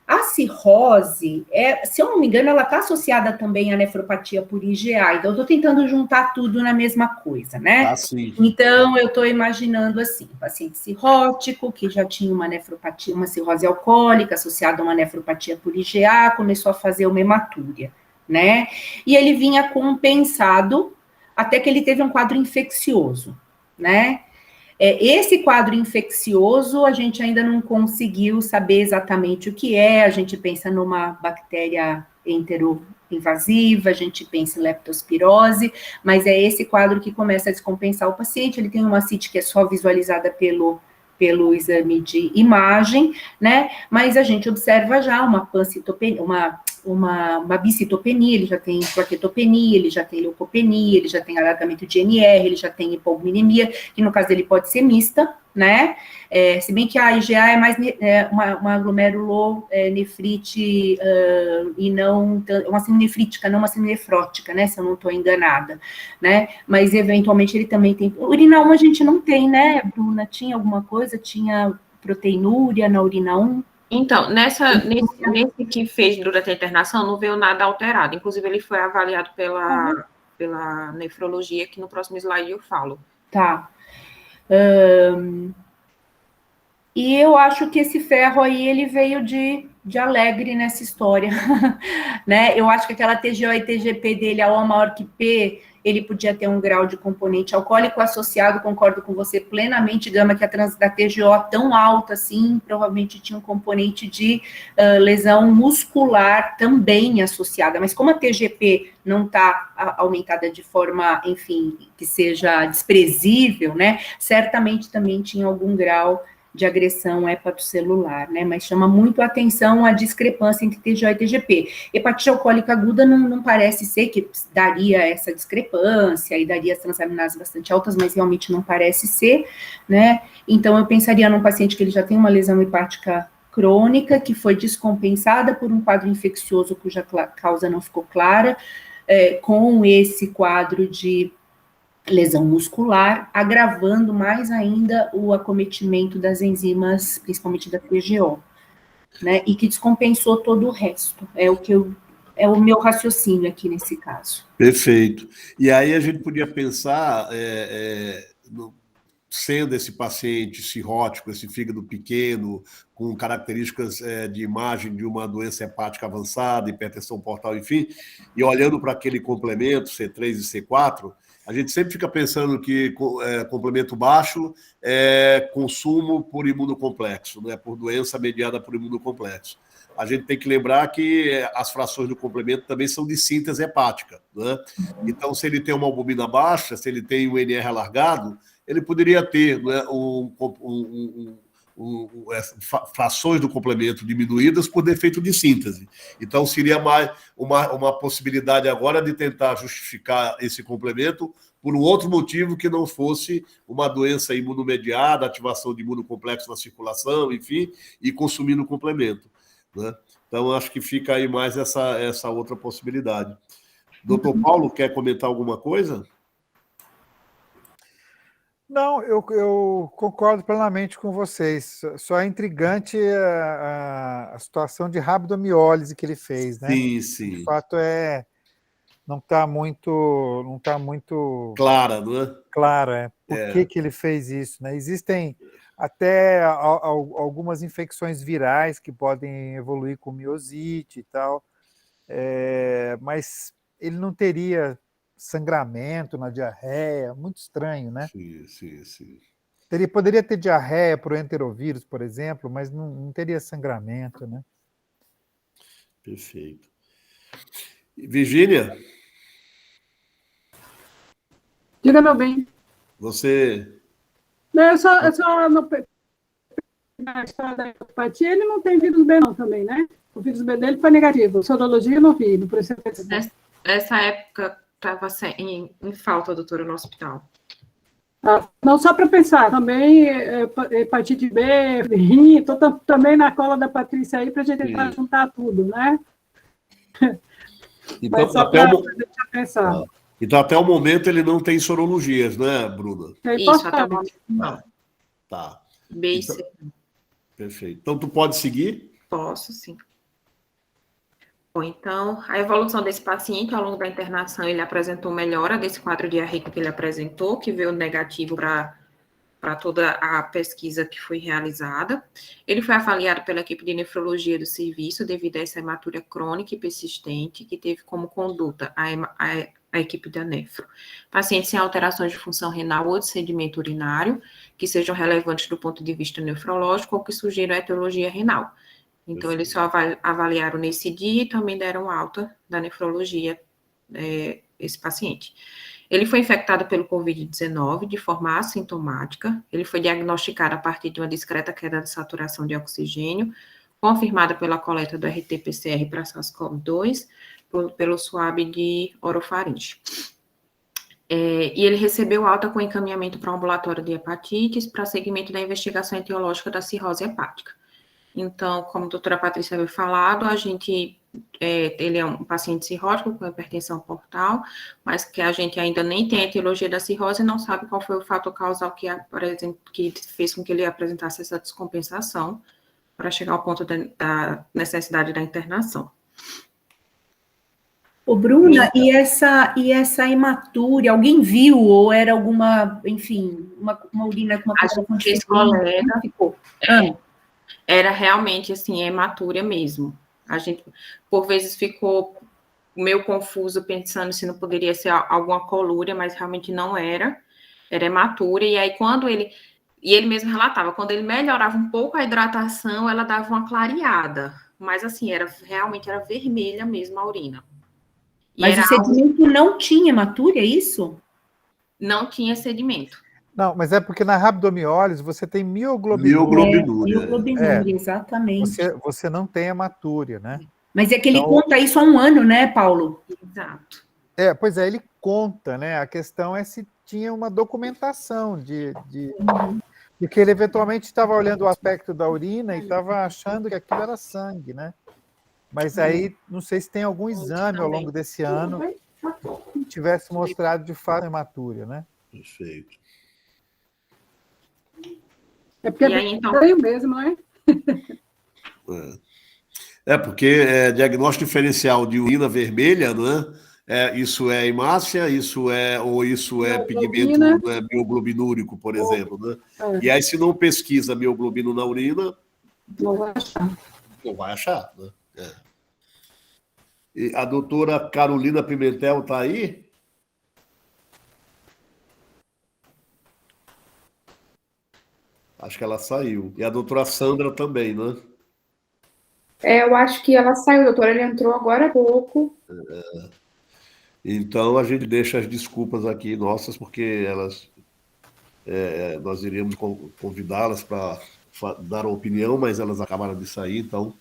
A cirrose, se eu não me engano, ela está associada também à nefropatia por IgA, então eu estou tentando juntar tudo na mesma coisa, né? Ah, sim. Então, eu estou imaginando assim, paciente cirrótico, que já tinha uma nefropatia, uma cirrose alcoólica associada a uma nefropatia por IgA, começou a fazer uma hematúria, né? E ele vinha compensado até que ele teve um quadro infeccioso, né? Esse quadro infeccioso, a gente ainda não conseguiu saber exatamente o que é, a gente pensa numa bactéria enteroinvasiva, a gente pensa em leptospirose, mas é esse quadro que começa a descompensar o paciente, ele tem uma CIT que é só visualizada pelo exame de imagem, né, mas a gente observa já uma pancitopenia, uma bicitopenia, ele já tem plaquetopenia, ele já tem leucopenia, ele já tem alargamento de NR, ele já tem hipoglicemia, que no caso dele pode ser mista, né? Se bem que a IgA é mais uma glomerulonefrite e não uma seminefrítica, não uma seminefrótica, né? Se eu não estou enganada, né? Mas eventualmente ele também tem. Urina 1 a gente não tem, né, Bruna? Tinha alguma coisa? Tinha proteinúria na urina 1? Então, nesse que fez durante a internação, não veio nada alterado. Inclusive, ele foi avaliado pela nefrologia, que no próximo slide eu falo. Tá. E eu acho que esse ferro aí, ele veio de alegre nessa história, né? Eu acho que aquela TGO e TGP dele, a O maior que P, ele podia ter um grau de componente alcoólico associado, concordo com você plenamente, Gama, que a da TGO tão alta assim, provavelmente tinha um componente de lesão muscular também associada, mas como a TGP não está aumentada de forma, enfim, que seja desprezível, né? Certamente também tinha algum grau de agressão hepatocelular, né? Mas chama muito a atenção a discrepância entre TGO e TGP. Hepatite alcoólica aguda não parece ser que daria essa discrepância e daria as transaminases bastante altas, mas realmente não parece ser, né? Então, eu pensaria num paciente que ele já tem uma lesão hepática crônica, que foi descompensada por um quadro infeccioso cuja causa não ficou clara, com esse quadro de lesão muscular, agravando mais ainda o acometimento das enzimas, principalmente da TGO, né, e que descompensou todo o resto, é o meu raciocínio aqui nesse caso. Perfeito. E aí a gente podia pensar, sendo esse paciente cirrótico, esse fígado pequeno, com características de imagem de uma doença hepática avançada, hipertensão portal, enfim, e olhando para aquele complemento, C3 e C4, a gente sempre fica pensando que complemento baixo é consumo por imunocomplexo, né, por doença mediada por imunocomplexo. A gente tem que lembrar que as frações do complemento também são de síntese hepática, né? Então, se ele tem uma albumina baixa, se ele tem um NR alargado, ele poderia ter, né, frações do complemento diminuídas por defeito de síntese. Então, seria mais uma possibilidade agora de tentar justificar esse complemento por um outro motivo que não fosse uma doença imunomediada, ativação de imunocomplexo na circulação, enfim, e consumindo o complemento, né? Então, acho que fica aí mais essa outra possibilidade. Doutor Paulo, quer comentar alguma coisa? Não, eu concordo plenamente com vocês. Só é intrigante a situação de rabdomiólise que ele fez, né? Sim, sim. De fato, não está muito clara, não é? Clara, por que ele fez isso, né? Existem até algumas infecções virais que podem evoluir com miosite e tal, mas ele não teria sangramento na diarreia, muito estranho, né? Sim. Poderia ter diarreia por enterovírus, por exemplo, mas não teria sangramento, né? Perfeito. Virgínia? Diga, meu bem. Você Não, eu só na história da empatia, ele não tem vírus B não também, né? O vírus B dele foi negativo. Sorologia eu não vi, não precisa pensar. Nessa época, estava em falta, doutora, no hospital. Não, só para pensar, também hepatite B, rim, estou também na cola da Patrícia aí para a gente tentar juntar tudo, né? Então, mas só para deixar pensar. Então, até o momento, ele não tem sorologias, né, Bruna? Isso, até o momento não. Tá. B e então, C. Perfeito. Então, tu pode seguir? Posso, sim. Bom, então, a evolução desse paciente ao longo da internação, ele apresentou melhora desse quadro diarreico que ele apresentou, que veio negativo para toda a pesquisa que foi realizada. Ele foi avaliado pela equipe de nefrologia do serviço devido a essa hematúria crônica e persistente, que teve como conduta a equipe da nefro. Pacientes sem alterações de função renal ou de sedimento urinário, que sejam relevantes do ponto de vista nefrológico ou que sugiram etiologia renal. Então, eles só avaliaram nesse dia e também deram alta da nefrologia esse paciente. Ele foi infectado pelo Covid-19 de forma assintomática. Ele foi diagnosticado a partir de uma discreta queda de saturação de oxigênio, confirmada pela coleta do RT-PCR para SARS-CoV-2, pelo swab de orofaringe. E ele recebeu alta com encaminhamento para o ambulatório de hepatites para seguimento da investigação etiológica da cirrose hepática. Então, como a doutora Patrícia havia falado, ele é um paciente cirrótico com hipertensão portal, mas que a gente ainda nem tem a etiologia da cirrose e não sabe qual foi o fator causal que fez com que ele apresentasse essa descompensação para chegar ao ponto da necessidade da internação. Ô, Bruna, e essa hematúria, alguém viu ou era alguma, enfim, uma urina com uma população de colega ficou. Era realmente, assim, hematúria mesmo. A gente, por vezes, ficou meio confuso pensando se não poderia ser alguma colúria, mas realmente não era. Era hematúria. E aí, e ele mesmo relatava, quando ele melhorava um pouco a hidratação, ela dava uma clareada. Mas, assim, realmente era vermelha mesmo a urina. Mas o sedimento não tinha hematúria, é isso? Não tinha sedimento. Não, mas é porque na rabdomiólise você tem mioglobinúria. Mioglobinúria, exatamente. Você não tem hematúria, né? Mas é que ele conta isso há um ano, né, Paulo? Exato. Pois é, ele conta, né? A questão é se tinha uma documentação porque ele eventualmente estava olhando o aspecto da urina e estava achando que aquilo era sangue, né? Mas aí, não sei se tem algum exame ao longo desse ano que tivesse mostrado de fato a hematúria, né? Perfeito. É porque é estranho mesmo, não é? Porque diagnóstico diferencial de urina vermelha, não é? Isso é hemácia, isso é pigmento mioglobinúrico, por exemplo, né? E aí, se não pesquisa mioglobino na urina, não vai achar. Não vai achar, né? E a doutora Carolina Pimentel está aí? Acho que ela saiu. E a doutora Sandra também, né? Eu acho que ela saiu, doutora. Ela entrou agora há pouco. Então, a gente deixa as desculpas aqui nossas, porque nós iríamos convidá-las para dar uma opinião, mas elas acabaram de sair. Então,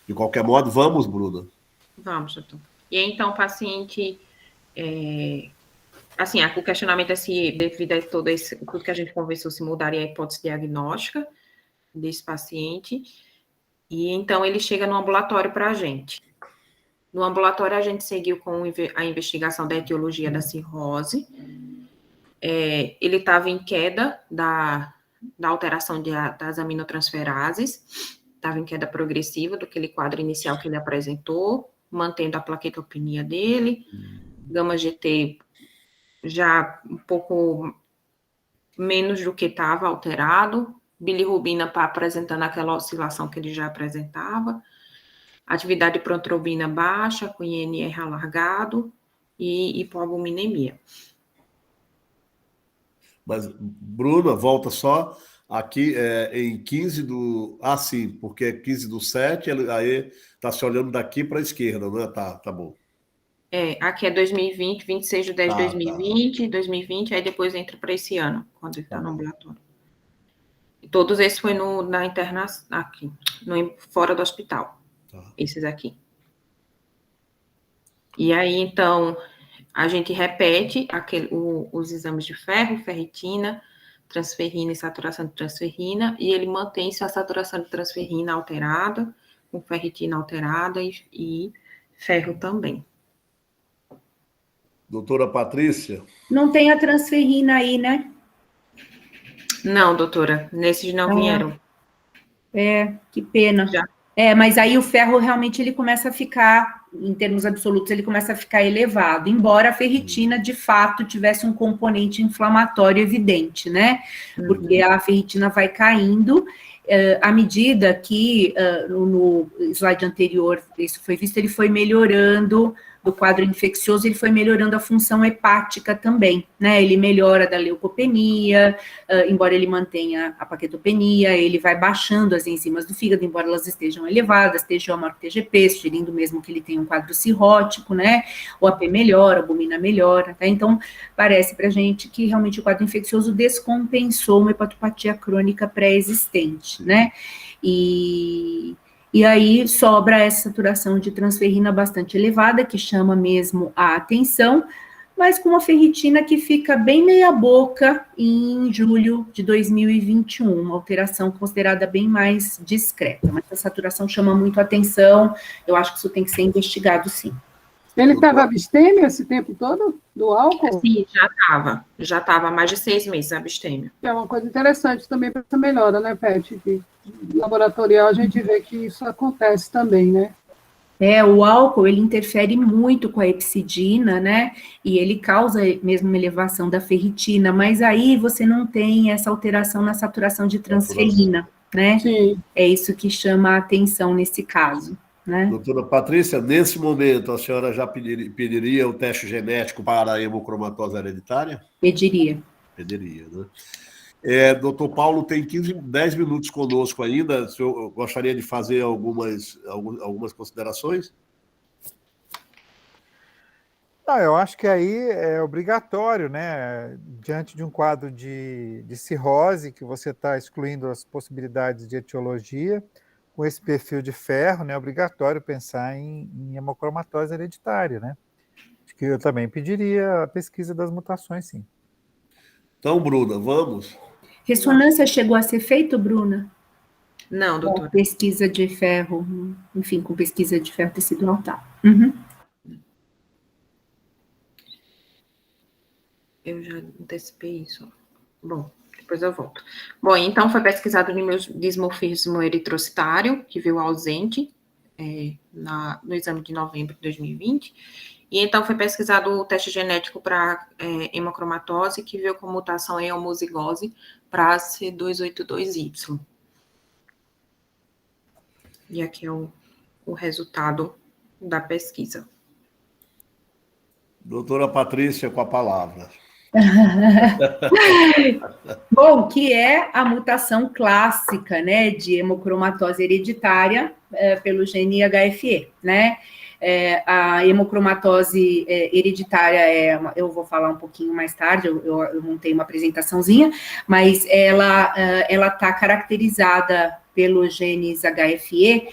de qualquer modo, vamos, Bruna? Vamos, doutor. E aí, então, o paciente... Assim, o questionamento é se, devido a tudo que a gente conversou, se mudaria a hipótese diagnóstica desse paciente. E então ele chega no ambulatório para a gente. No ambulatório, a gente seguiu com a investigação da etiologia da cirrose. Ele estava em queda da alteração das aminotransferases, estava em queda progressiva do aquele quadro inicial que ele apresentou, mantendo a plaquetopenia dele, gama-GT já um pouco menos do que estava alterado, bilirrubina apresentando aquela oscilação que ele já apresentava, atividade protrombina baixa, com INR alargado e hipoalbuminemia. Mas, Bruna, volta só aqui em 15 do... Ah, sim, porque é 15/7, aí está se olhando daqui para a esquerda, né? Tá bom. Aqui é 2020, 26 de 10 de 2020, 2020, aí depois entra para esse ano, quando ele está no ambulatório. Todos esses foi na internação, aqui, fora do hospital. Tá. Esses aqui. E aí, então, a gente repete os exames de ferro, ferritina, transferrina e saturação de transferrina, e ele mantém a saturação de transferrina alterada, com ferritina alterada e ferro também. Doutora Patrícia? Não tem a transferrina aí, né? Não, doutora, nesses não vieram. Que pena. Já. Mas aí o ferro realmente ele começa a ficar, em termos absolutos, ele começa a ficar elevado, embora a ferritina, de fato, tivesse um componente inflamatório evidente, né? Porque a ferritina vai caindo, à medida que, no slide anterior, isso foi visto, ele foi melhorando do quadro infeccioso, ele foi melhorando a função hepática também, né? Ele melhora da leucopenia, embora ele mantenha a paquetopenia, ele vai baixando as enzimas do fígado, embora elas estejam elevadas, TGO maior que TGP, sugerindo mesmo que ele tenha um quadro cirrótico, né? O AP melhora, a albumina melhora, tá? Então, parece pra gente que realmente o quadro infeccioso descompensou uma hepatopatia crônica pré-existente, né? E aí sobra essa saturação de transferrina bastante elevada, que chama mesmo a atenção, mas com uma ferritina que fica bem meia boca em julho de 2021, uma alteração considerada bem mais discreta, mas a saturação chama muito a atenção, eu acho que isso tem que ser investigado, sim. Ele estava abstêmio esse tempo todo do álcool? Sim, já estava há mais de 6 meses abstêmio. É uma coisa interessante também para essa melhora, né, Pet? Que laboratorial a gente vê que isso acontece também, né? O álcool, ele interfere muito com a hepsidina, né, e ele causa mesmo uma elevação da ferritina, mas aí você não tem essa alteração na saturação de transferrina, né? Sim. É isso que chama a atenção nesse caso, né? Doutora Patrícia, nesse momento, a senhora já pediria o teste genético para a hemocromatose hereditária? Pediria. Pediria, né? Doutor Paulo tem 10 minutos conosco ainda. Eu gostaria de fazer algumas considerações? Não, eu acho que aí é obrigatório, né? Diante de um quadro de cirrose, que você está excluindo as possibilidades de etiologia, com esse perfil de ferro, né? É obrigatório pensar em hemocromatose hereditária, né? Acho que eu também pediria a pesquisa das mutações, sim. Então, Bruna, vamos? Ressonância chegou a ser feita, Bruna? Não, doutora. Com pesquisa de ferro, enfim, com pesquisa de ferro tecidual, tá. Uhum. Eu já antecipei isso. Bom, depois eu volto. Bom, então foi pesquisado o dismorfismo eritrocitário, que veio ausente no exame de novembro de 2020. E então foi pesquisado o teste genético para hemocromatose, que veio com mutação em homozigose para C282Y. E aqui é o resultado da pesquisa. Doutora Patrícia, com a palavra. Bom, que é a mutação clássica, né, de hemocromatose hereditária pelo gene HFE, né? A hemocromatose hereditária eu vou falar um pouquinho mais tarde, eu montei uma apresentaçãozinha, mas ela está caracterizada pelos genes HFE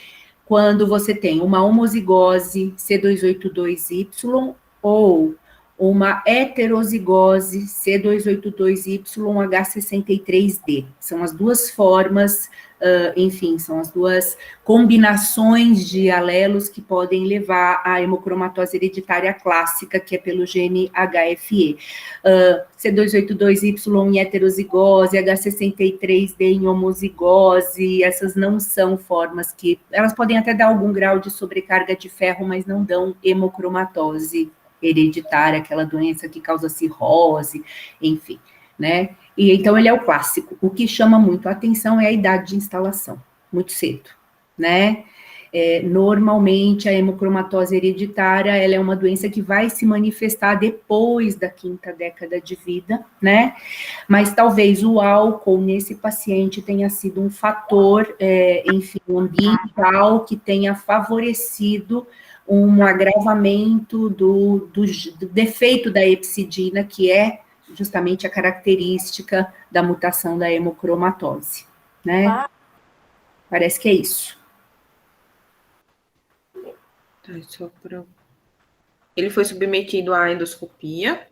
quando você tem uma homozigose C282Y ou uma heterozigose C282Y H63D. São as duas formas, enfim, são as duas combinações de alelos que podem levar à hemocromatose hereditária clássica, que é pelo gene HFE. C282Y em heterozigose, H63D em homozigose, essas não são formas que... Elas podem até dar algum grau de sobrecarga de ferro, mas não dão hemocromatose hereditária, aquela doença que causa cirrose, enfim, né? E então ele é o clássico. O que chama muito a atenção é a idade de instalação, muito cedo, né? Normalmente a hemocromatose hereditária, ela é uma doença que vai se manifestar depois da 5ª década de vida, né? Mas talvez o álcool nesse paciente tenha sido um fator, enfim, ambiental que tenha favorecido um agravamento do defeito da hepsidina, que é justamente a característica da mutação da hemocromatose, né? Parece que é isso. Ele foi submetido à endoscopia.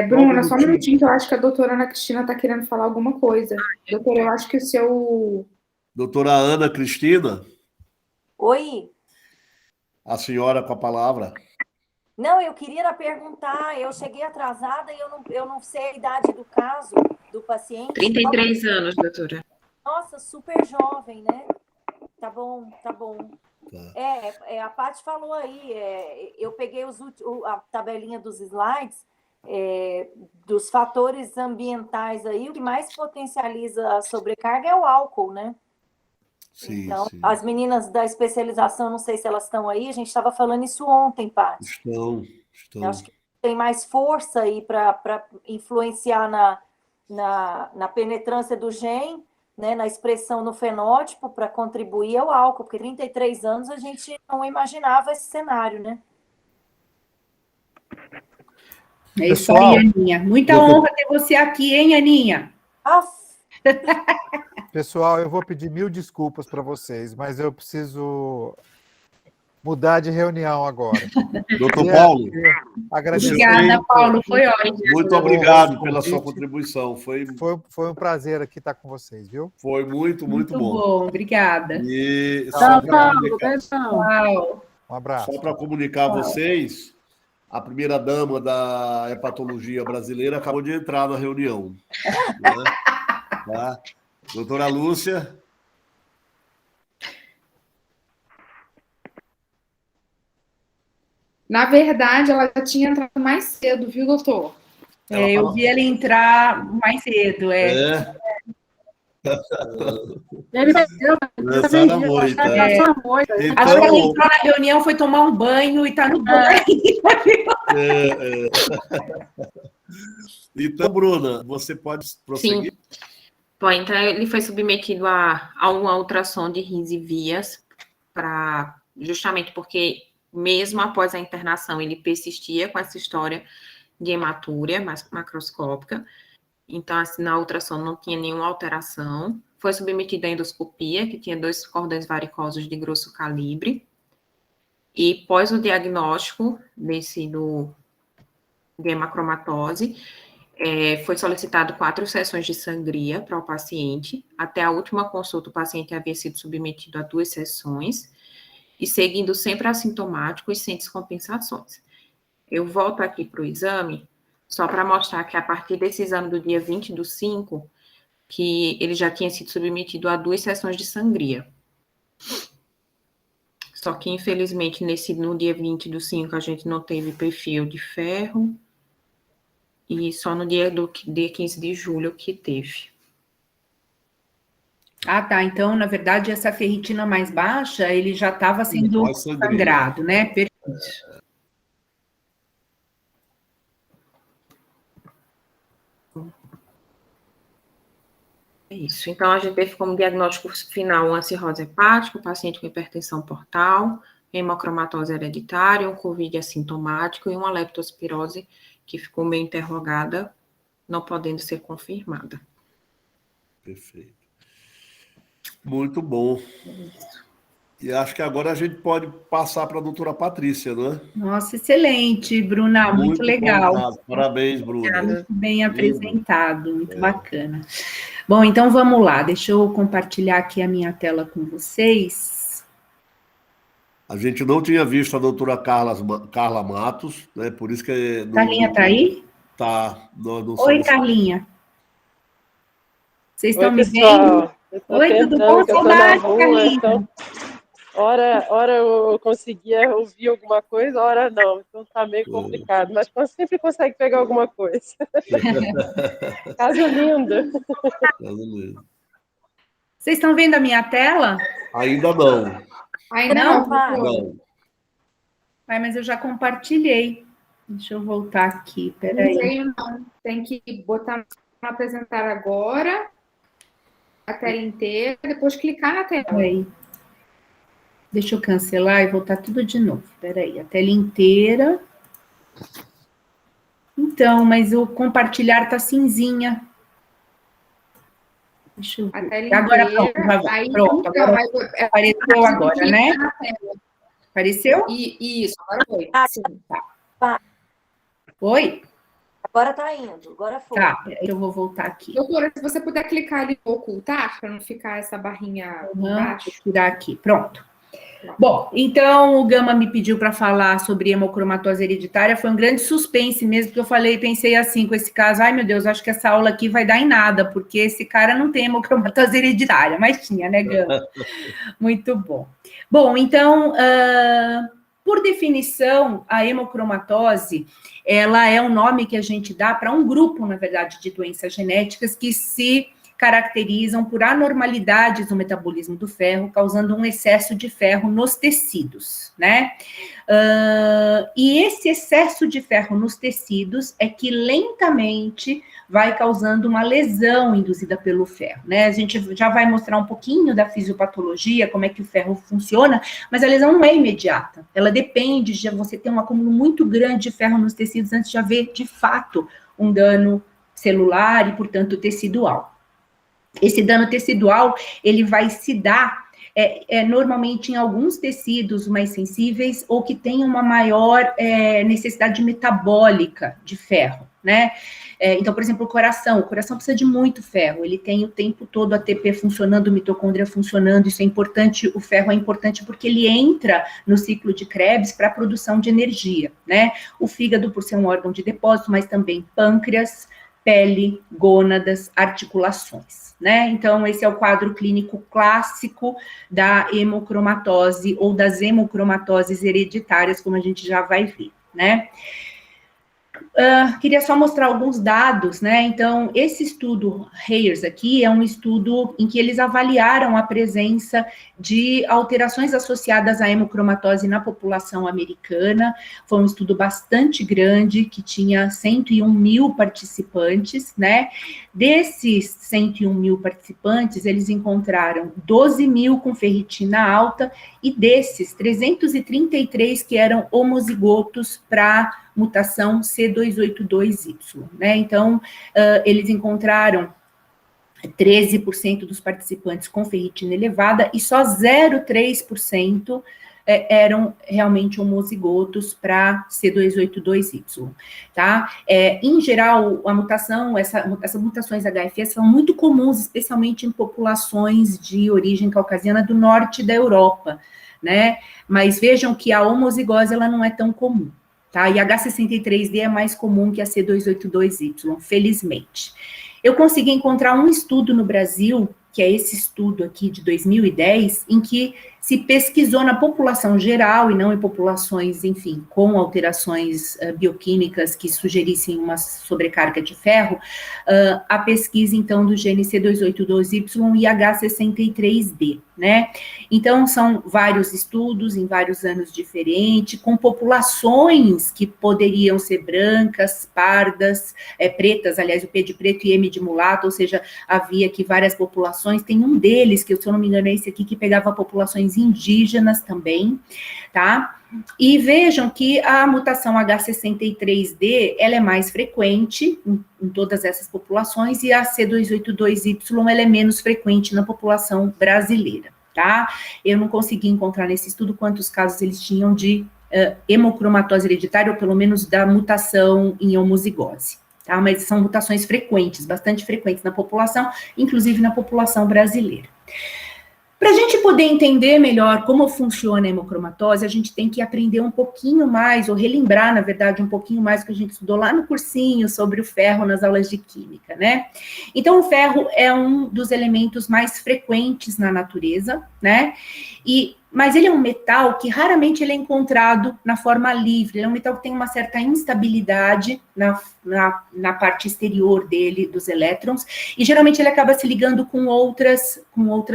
Bruna, só um minutinho que eu acho que a doutora Ana Cristina está querendo falar alguma coisa. Doutora, eu acho que o seu... Doutora Ana Cristina, Oi. a senhora com a palavra. Não, eu queria perguntar, eu cheguei atrasada e eu não sei a idade do caso do paciente. 33 anos, doutora. Nossa, super jovem, né? Tá bom, tá bom. Tá. A Paty falou aí, eu peguei a tabelinha dos slides, dos fatores ambientais aí, o que mais potencializa a sobrecarga é o álcool, né? Sim, Então, sim. as meninas da especialização, não sei se elas estão aí, a gente estava falando isso ontem, Paty. Estão. Eu acho que tem mais força aí para influenciar na penetrância do gene, né, na expressão no fenótipo, para contribuir ao álcool, porque 33 anos a gente não imaginava esse cenário, né? É isso aí, Aninha. Muita honra ter você aqui, hein, Aninha? Pessoal, eu vou pedir 1000 desculpas para vocês, mas eu preciso mudar de reunião agora. Doutor Paulo. Obrigada, Paulo. Foi ótimo. Muito obrigado pela sua contribuição. Foi um prazer aqui estar com vocês, viu? Foi muito bom. Muito bom, obrigada. E Tchau, Paulo. Beijão. Um abraço. Só para comunicar a vocês, a primeira-dama da hepatologia brasileira acabou de entrar na reunião. Né? Tá? Doutora Lúcia. Na verdade, ela já tinha entrado mais cedo, viu, doutor? Eu vi ela entrar mais cedo, Ele perdeu, Acho que ela entrou na reunião, foi tomar um banho e está no banho. Então, Bruna, você pode prosseguir? Sim. Bom, então ele foi submetido a uma ultrassom de rins e vias, justamente porque, mesmo após a internação, ele persistia com essa história de hematúria macroscópica. Então, assim, na ultrassom não tinha nenhuma alteração. Foi submetido à endoscopia, que tinha 2 cordões varicosos de grosso calibre. E, pós o diagnóstico de hemacromatose, foi solicitado 4 sessões de sangria para o paciente. Até a última consulta, o paciente havia sido submetido a 2 sessões, e seguindo sempre assintomático e sem descompensações. Eu volto aqui para o exame, só para mostrar que a partir desse exame do dia 20/5, que ele já tinha sido submetido a 2 sessões de sangria. Só que, infelizmente, no dia 20/5, a gente não teve perfil de ferro, e só no dia 15 de julho que teve. Ah, tá. Então, na verdade, essa ferritina mais baixa, ele já estava sendo sangrado, né? Perfeito. É isso. Então, a gente teve como diagnóstico final uma cirrose hepática, um paciente com hipertensão portal, hemocromatose hereditária, um COVID assintomático e uma leptospirose que ficou meio interrogada, não podendo ser confirmada. Perfeito. Muito bom. E acho que agora a gente pode passar para a doutora Patrícia, não é? Nossa, excelente, Bruna, muito legal. Bom. Parabéns, Bruna. Muito bem apresentado, muito bacana. Bom, então vamos lá, deixa eu compartilhar aqui a minha tela com vocês. A gente não tinha visto a doutora Carla Matos, né? Por isso que... Carlinha está aí? Tá. Oi, Carlinha. Vocês estão me vendo? Oi, tudo bom? Saudade, Carlinha. Então, hora eu conseguia ouvir alguma coisa, hora não. Então tá meio complicado, mas sempre consegue pegar alguma coisa. Caso lindo. Vocês estão vendo a minha tela? Ainda não. Ainda não? Não. Mas eu já compartilhei. Deixa eu voltar aqui, peraí. Não, tem que botar no apresentar agora, a tela inteira, depois clicar na tela. Peraí. Deixa eu cancelar e voltar tudo de novo. Peraí, a tela inteira. Então, mas o compartilhar tá cinzinha. Deixa eu A ver. tela Agora inteira. pronto, já vai. Aí, Pronto, então, agora aí, apareceu agora, né? na tela. Apareceu? Isso, agora foi. Sim, tá. Oi? Agora tá indo, agora foi. Tá, eu vou voltar aqui. Doutora, se você puder clicar ali no ocultar, para não ficar essa barrinha embaixo. Vou tirar aqui, pronto. Bom, então o Gama me pediu para falar sobre hemocromatose hereditária, foi um grande suspense mesmo, porque eu pensei assim, com esse caso, ai meu Deus, acho que essa aula aqui vai dar em nada, porque esse cara não tem hemocromatose hereditária, mas tinha, né, Gama? Muito bom. Bom, então, por definição, a hemocromatose, ela é um nome que a gente dá para um grupo, na verdade, de doenças genéticas que se caracterizam por anormalidades no metabolismo do ferro, causando um excesso de ferro nos tecidos, né? E esse excesso de ferro nos tecidos é que lentamente vai causando uma lesão induzida pelo ferro, né? A gente já vai mostrar um pouquinho da fisiopatologia, como é que o ferro funciona, mas a lesão não é imediata. Ela depende de você ter um acúmulo muito grande de ferro nos tecidos antes de haver, de fato, um dano celular e, portanto, tecidual. Esse dano tecidual, ele vai se dar normalmente em alguns tecidos mais sensíveis ou que têm uma maior necessidade metabólica de ferro, né? Então, por exemplo, o coração precisa de muito ferro, ele tem o tempo todo a ATP funcionando, mitocôndria funcionando, isso é importante, o ferro é importante porque ele entra no ciclo de Krebs para a produção de energia, né? O fígado, por ser um órgão de depósito, mas também pâncreas, pele, gônadas, articulações, né? Então, esse é o quadro clínico clássico da hemocromatose ou das hemocromatoses hereditárias, como a gente já vai ver, né? Queria só mostrar alguns dados, né? Então, esse estudo Hayes aqui é um estudo em que eles avaliaram a presença de alterações associadas à hemocromatose na população americana. Foi um estudo bastante grande, que tinha 101 mil participantes, né? Desses 101 mil participantes, eles encontraram 12 mil com ferritina alta e desses, 333 que eram homozigotos para mutação C282Y, né? Então, eles encontraram 13% dos participantes com ferritina elevada e só 0,3% eram realmente homozigotos para C282Y, tá? Em geral, a mutação, essas mutações HFS são muito comuns, especialmente em populações de origem caucasiana do norte da Europa, né? Mas vejam que a homozigose, ela não é tão comum. Tá? E H63D é mais comum que a C282Y, felizmente. Eu consegui encontrar um estudo no Brasil, que é esse estudo aqui de 2010, em que se pesquisou na população geral e não em populações, enfim, com alterações bioquímicas que sugerissem uma sobrecarga de ferro, a pesquisa, então, do gene C282Y e H63D, né? Então, são vários estudos em vários anos diferentes, com populações que poderiam ser brancas, pardas, pretas, aliás, o P de preto e M de mulato, ou seja, havia aqui várias populações, tem um deles, que se eu não me engano é esse aqui, que pegava populações indígenas também, tá? E vejam que a mutação H63D, ela é mais frequente em todas essas populações, e a C282Y, ela é menos frequente na população brasileira, tá? Eu não consegui encontrar nesse estudo quantos casos eles tinham de hemocromatose hereditária, ou pelo menos da mutação em homozigose, tá? Mas são mutações frequentes, bastante frequentes na população, inclusive na população brasileira. Para a gente poder entender melhor como funciona a hemocromatose, a gente tem que aprender um pouquinho mais, ou relembrar, na verdade, um pouquinho mais do que a gente estudou lá no cursinho sobre o ferro nas aulas de química, né? Então, o ferro é um dos elementos mais frequentes na natureza, né? Mas ele é um metal que raramente ele é encontrado na forma livre, ele é um metal que tem uma certa instabilidade na parte exterior dele, dos elétrons, e geralmente ele acaba se ligando com outras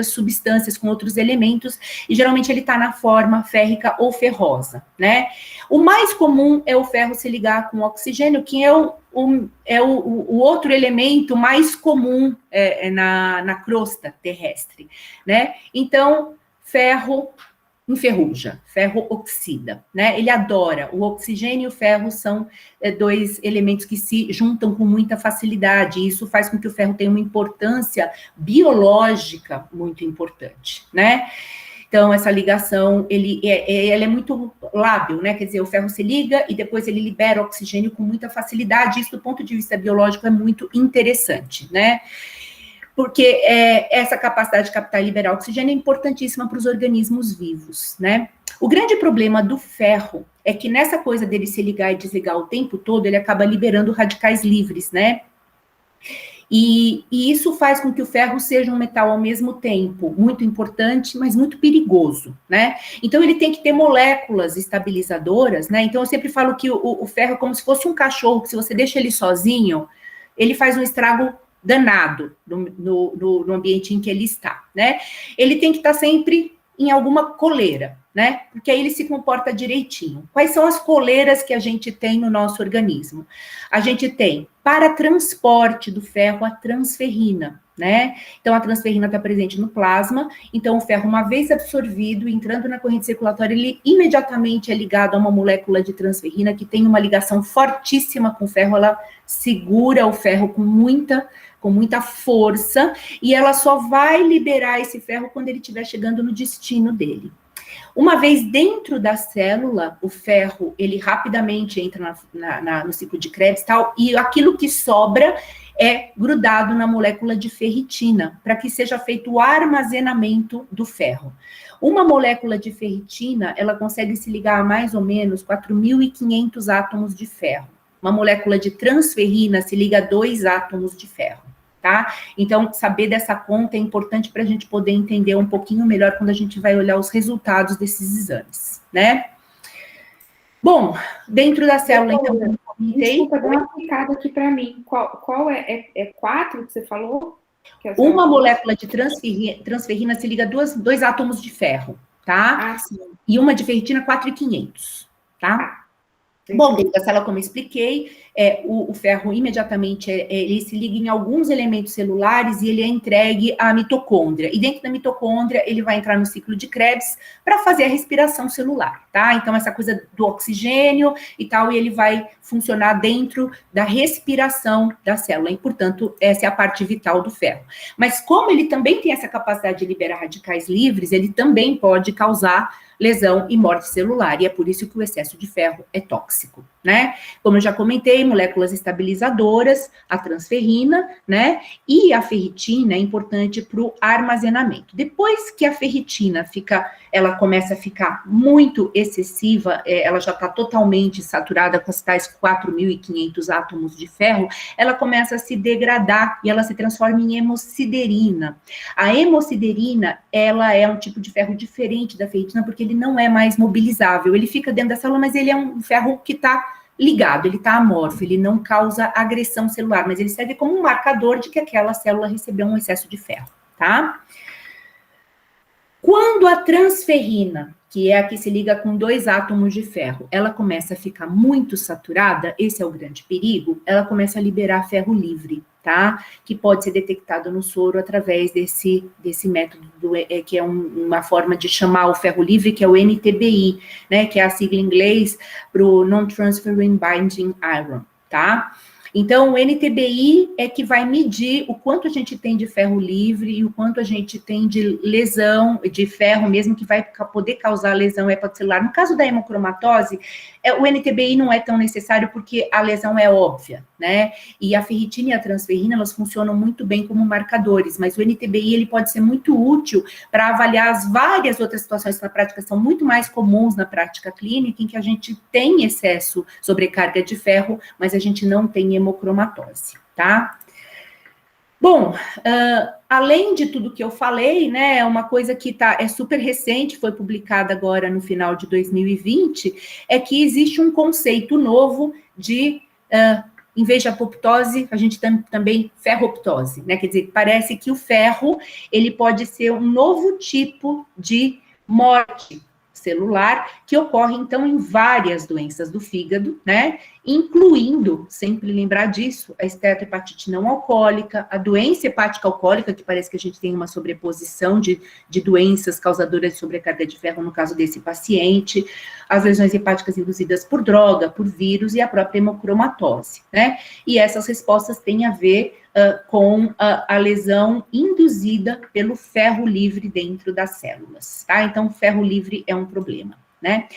substâncias, com outros elementos, e geralmente ele está na forma férrica ou ferrosa, né? O mais comum é o ferro se ligar com oxigênio, que é o outro elemento mais comum na crosta terrestre, né? Então, ferro enferruja, ferro oxida, né? Ele adora. O oxigênio e o ferro são dois elementos que se juntam com muita facilidade, e isso faz com que o ferro tenha uma importância biológica muito importante, né? Então, essa ligação, ele é muito lábil, né? Quer dizer, o ferro se liga e depois ele libera oxigênio com muita facilidade. Isso, do ponto de vista biológico, é muito interessante, né? Porque essa capacidade de captar e liberar oxigênio é importantíssima para os organismos vivos, né? O grande problema do ferro é que nessa coisa dele se ligar e desligar o tempo todo, ele acaba liberando radicais livres, né? E isso faz com que o ferro seja um metal ao mesmo tempo muito importante, mas muito perigoso, né? Então, ele tem que ter moléculas estabilizadoras, né? Então, eu sempre falo que o ferro é como se fosse um cachorro, que se você deixa ele sozinho, ele faz um estrago danado no ambiente em que ele está, né? Ele tem que estar sempre em alguma coleira, né? Porque aí ele se comporta direitinho. Quais são as coleiras que a gente tem no nosso organismo? A gente tem, para transporte do ferro, a transferrina, né? Então, a transferrina está presente no plasma, então o ferro, uma vez absorvido, entrando na corrente circulatória, ele imediatamente é ligado a uma molécula de transferrina que tem uma ligação fortíssima com o ferro, ela segura o ferro com muita força, e ela só vai liberar esse ferro quando ele estiver chegando no destino dele. Uma vez dentro da célula, o ferro, ele rapidamente entra no ciclo de Krebs e tal, e aquilo que sobra é grudado na molécula de ferritina, para que seja feito o armazenamento do ferro. Uma molécula de ferritina, ela consegue se ligar a mais ou menos 4.500 átomos de ferro. Uma molécula de transferrina se liga a 2 átomos de ferro, tá? Então, saber dessa conta é importante para a gente poder entender um pouquinho melhor quando a gente vai olhar os resultados desses exames, né? Bom, dentro da célula, então, eu comentei... Desculpa, dá uma aplicada aqui para mim. Qual é? É 4 que você falou? Uma molécula de transferrina se liga a 2 átomos de ferro, tá? Ah, sim. E uma de ferritina, 4.500, tá? Bom, dentro da célula, como eu expliquei, o ferro imediatamente ele se liga em alguns elementos celulares e ele é entregue à mitocôndria. E dentro da mitocôndria, ele vai entrar no ciclo de Krebs para fazer a respiração celular, tá? Então, essa coisa do oxigênio e tal, e ele vai funcionar dentro da respiração da célula. E, portanto, essa é a parte vital do ferro. Mas como ele também tem essa capacidade de liberar radicais livres, ele também pode causar lesão e morte celular, e é por isso que o excesso de ferro é tóxico, né? Como eu já comentei, moléculas estabilizadoras, a transferrina, né? E a ferritina é importante para o armazenamento. Depois que a ferritina ela começa a ficar muito excessiva, ela já está totalmente saturada com as tais 4.500 átomos de ferro, ela começa a se degradar e ela se transforma em hemosiderina. A hemosiderina, ela é um tipo de ferro diferente da ferritina, porque ele não é mais mobilizável, ele fica dentro da célula, mas ele é um ferro que está ligado, ele está amorfo, ele não causa agressão celular, mas ele serve como um marcador de que aquela célula recebeu um excesso de ferro, tá? Quando a transferrina, que é a que se liga com 2 átomos de ferro, ela começa a ficar muito saturada, esse é o grande perigo, ela começa a liberar ferro livre, tá? Que pode ser detectado no soro através desse método, que é uma forma de chamar o ferro livre, que é o NTBI, né? Que é a sigla em inglês para o Non-Transferring Binding Iron, tá? Então, o NTBI é que vai medir o quanto a gente tem de ferro livre e o quanto a gente tem de lesão, de ferro mesmo, que vai poder causar lesão hepatocelular. No caso da hemocromatose, o NTBI não é tão necessário porque a lesão é óbvia, né? E a ferritina e a transferrina, elas funcionam muito bem como marcadores, mas o NTBI, ele pode ser muito útil para avaliar as várias outras situações que na prática são muito mais comuns na prática clínica, em que a gente tem excesso, sobrecarga de ferro, mas a gente não tem hemocromatose, tá? Bom, além de tudo que eu falei, né, é uma coisa que é super recente, foi publicada agora no final de 2020, é que existe um conceito novo de, em vez de apoptose, a gente tem também ferroptose, né, quer dizer, parece que o ferro, ele pode ser um novo tipo de morte celular, que ocorre, então, em várias doenças do fígado, né? Incluindo, sempre lembrar disso, a esteatohepatite não alcoólica, a doença hepática alcoólica, que parece que a gente tem uma sobreposição de doenças causadoras de sobrecarga de ferro, no caso desse paciente, as lesões hepáticas induzidas por droga, por vírus e a própria hemocromatose, né? E essas respostas têm a ver com a lesão induzida pelo ferro livre dentro das células, tá? Então, ferro livre é um problema, né?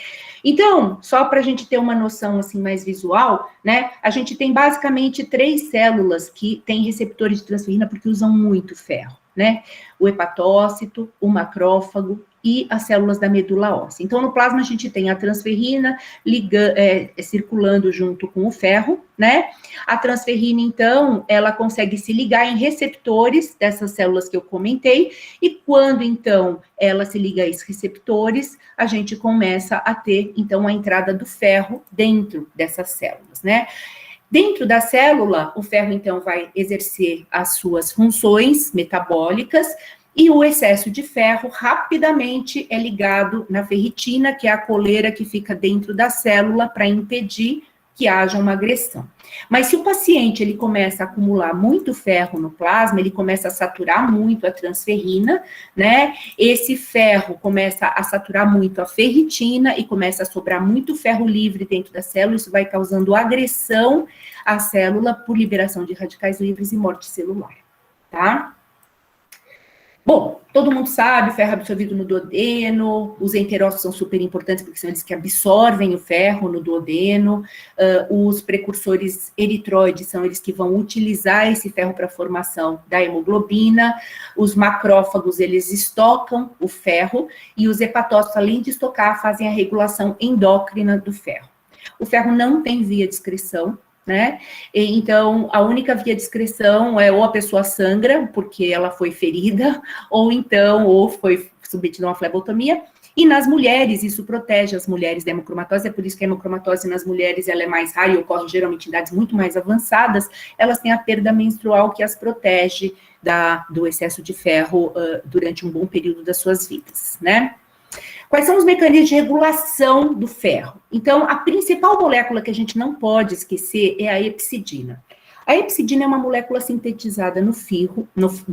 Então, só para a gente ter uma noção, assim, mais visual, né? A gente tem basicamente 3 células que têm receptores de transferrina porque usam muito ferro, né? O hepatócito, o macrófago e as células da medula óssea. Então, no plasma, a gente tem a transferrina circulando junto com o ferro, né? A transferrina, então, ela consegue se ligar em receptores dessas células que eu comentei, e quando, então, ela se liga a esses receptores, a gente começa a ter, então, a entrada do ferro dentro dessas células, né? Dentro da célula, o ferro, então, vai exercer as suas funções metabólicas, e o excesso de ferro rapidamente é ligado na ferritina, que é a coleira que fica dentro da célula para impedir que haja uma agressão. Mas se o paciente ele começa a acumular muito ferro no plasma, ele começa a saturar muito a transferrina, né? Esse ferro começa a saturar muito a ferritina e começa a sobrar muito ferro livre dentro da célula, isso vai causando agressão à célula por liberação de radicais livres e morte celular, tá? Bom, todo mundo sabe, o ferro absorvido no duodeno, os enterócitos são super importantes, porque são eles que absorvem o ferro no duodeno, os precursores eritróides são eles que vão utilizar esse ferro para a formação da hemoglobina, os macrófagos, eles estocam o ferro, e os hepatócitos, além de estocar, fazem a regulação endócrina do ferro. O ferro não tem via de excreção, né? Então, a única via de excreção é ou a pessoa sangra, porque ela foi ferida, ou foi submetida a uma flebotomia, e nas mulheres, isso protege as mulheres da hemocromatose, é por isso que a hemocromatose nas mulheres ela é mais rara e ocorre geralmente em idades muito mais avançadas, elas têm a perda menstrual que as protege do excesso de ferro durante um bom período das suas vidas, né? Quais são os mecanismos de regulação do ferro? Então, a principal molécula que a gente não pode esquecer é a hepcidina. A hepcidina é uma molécula sintetizada no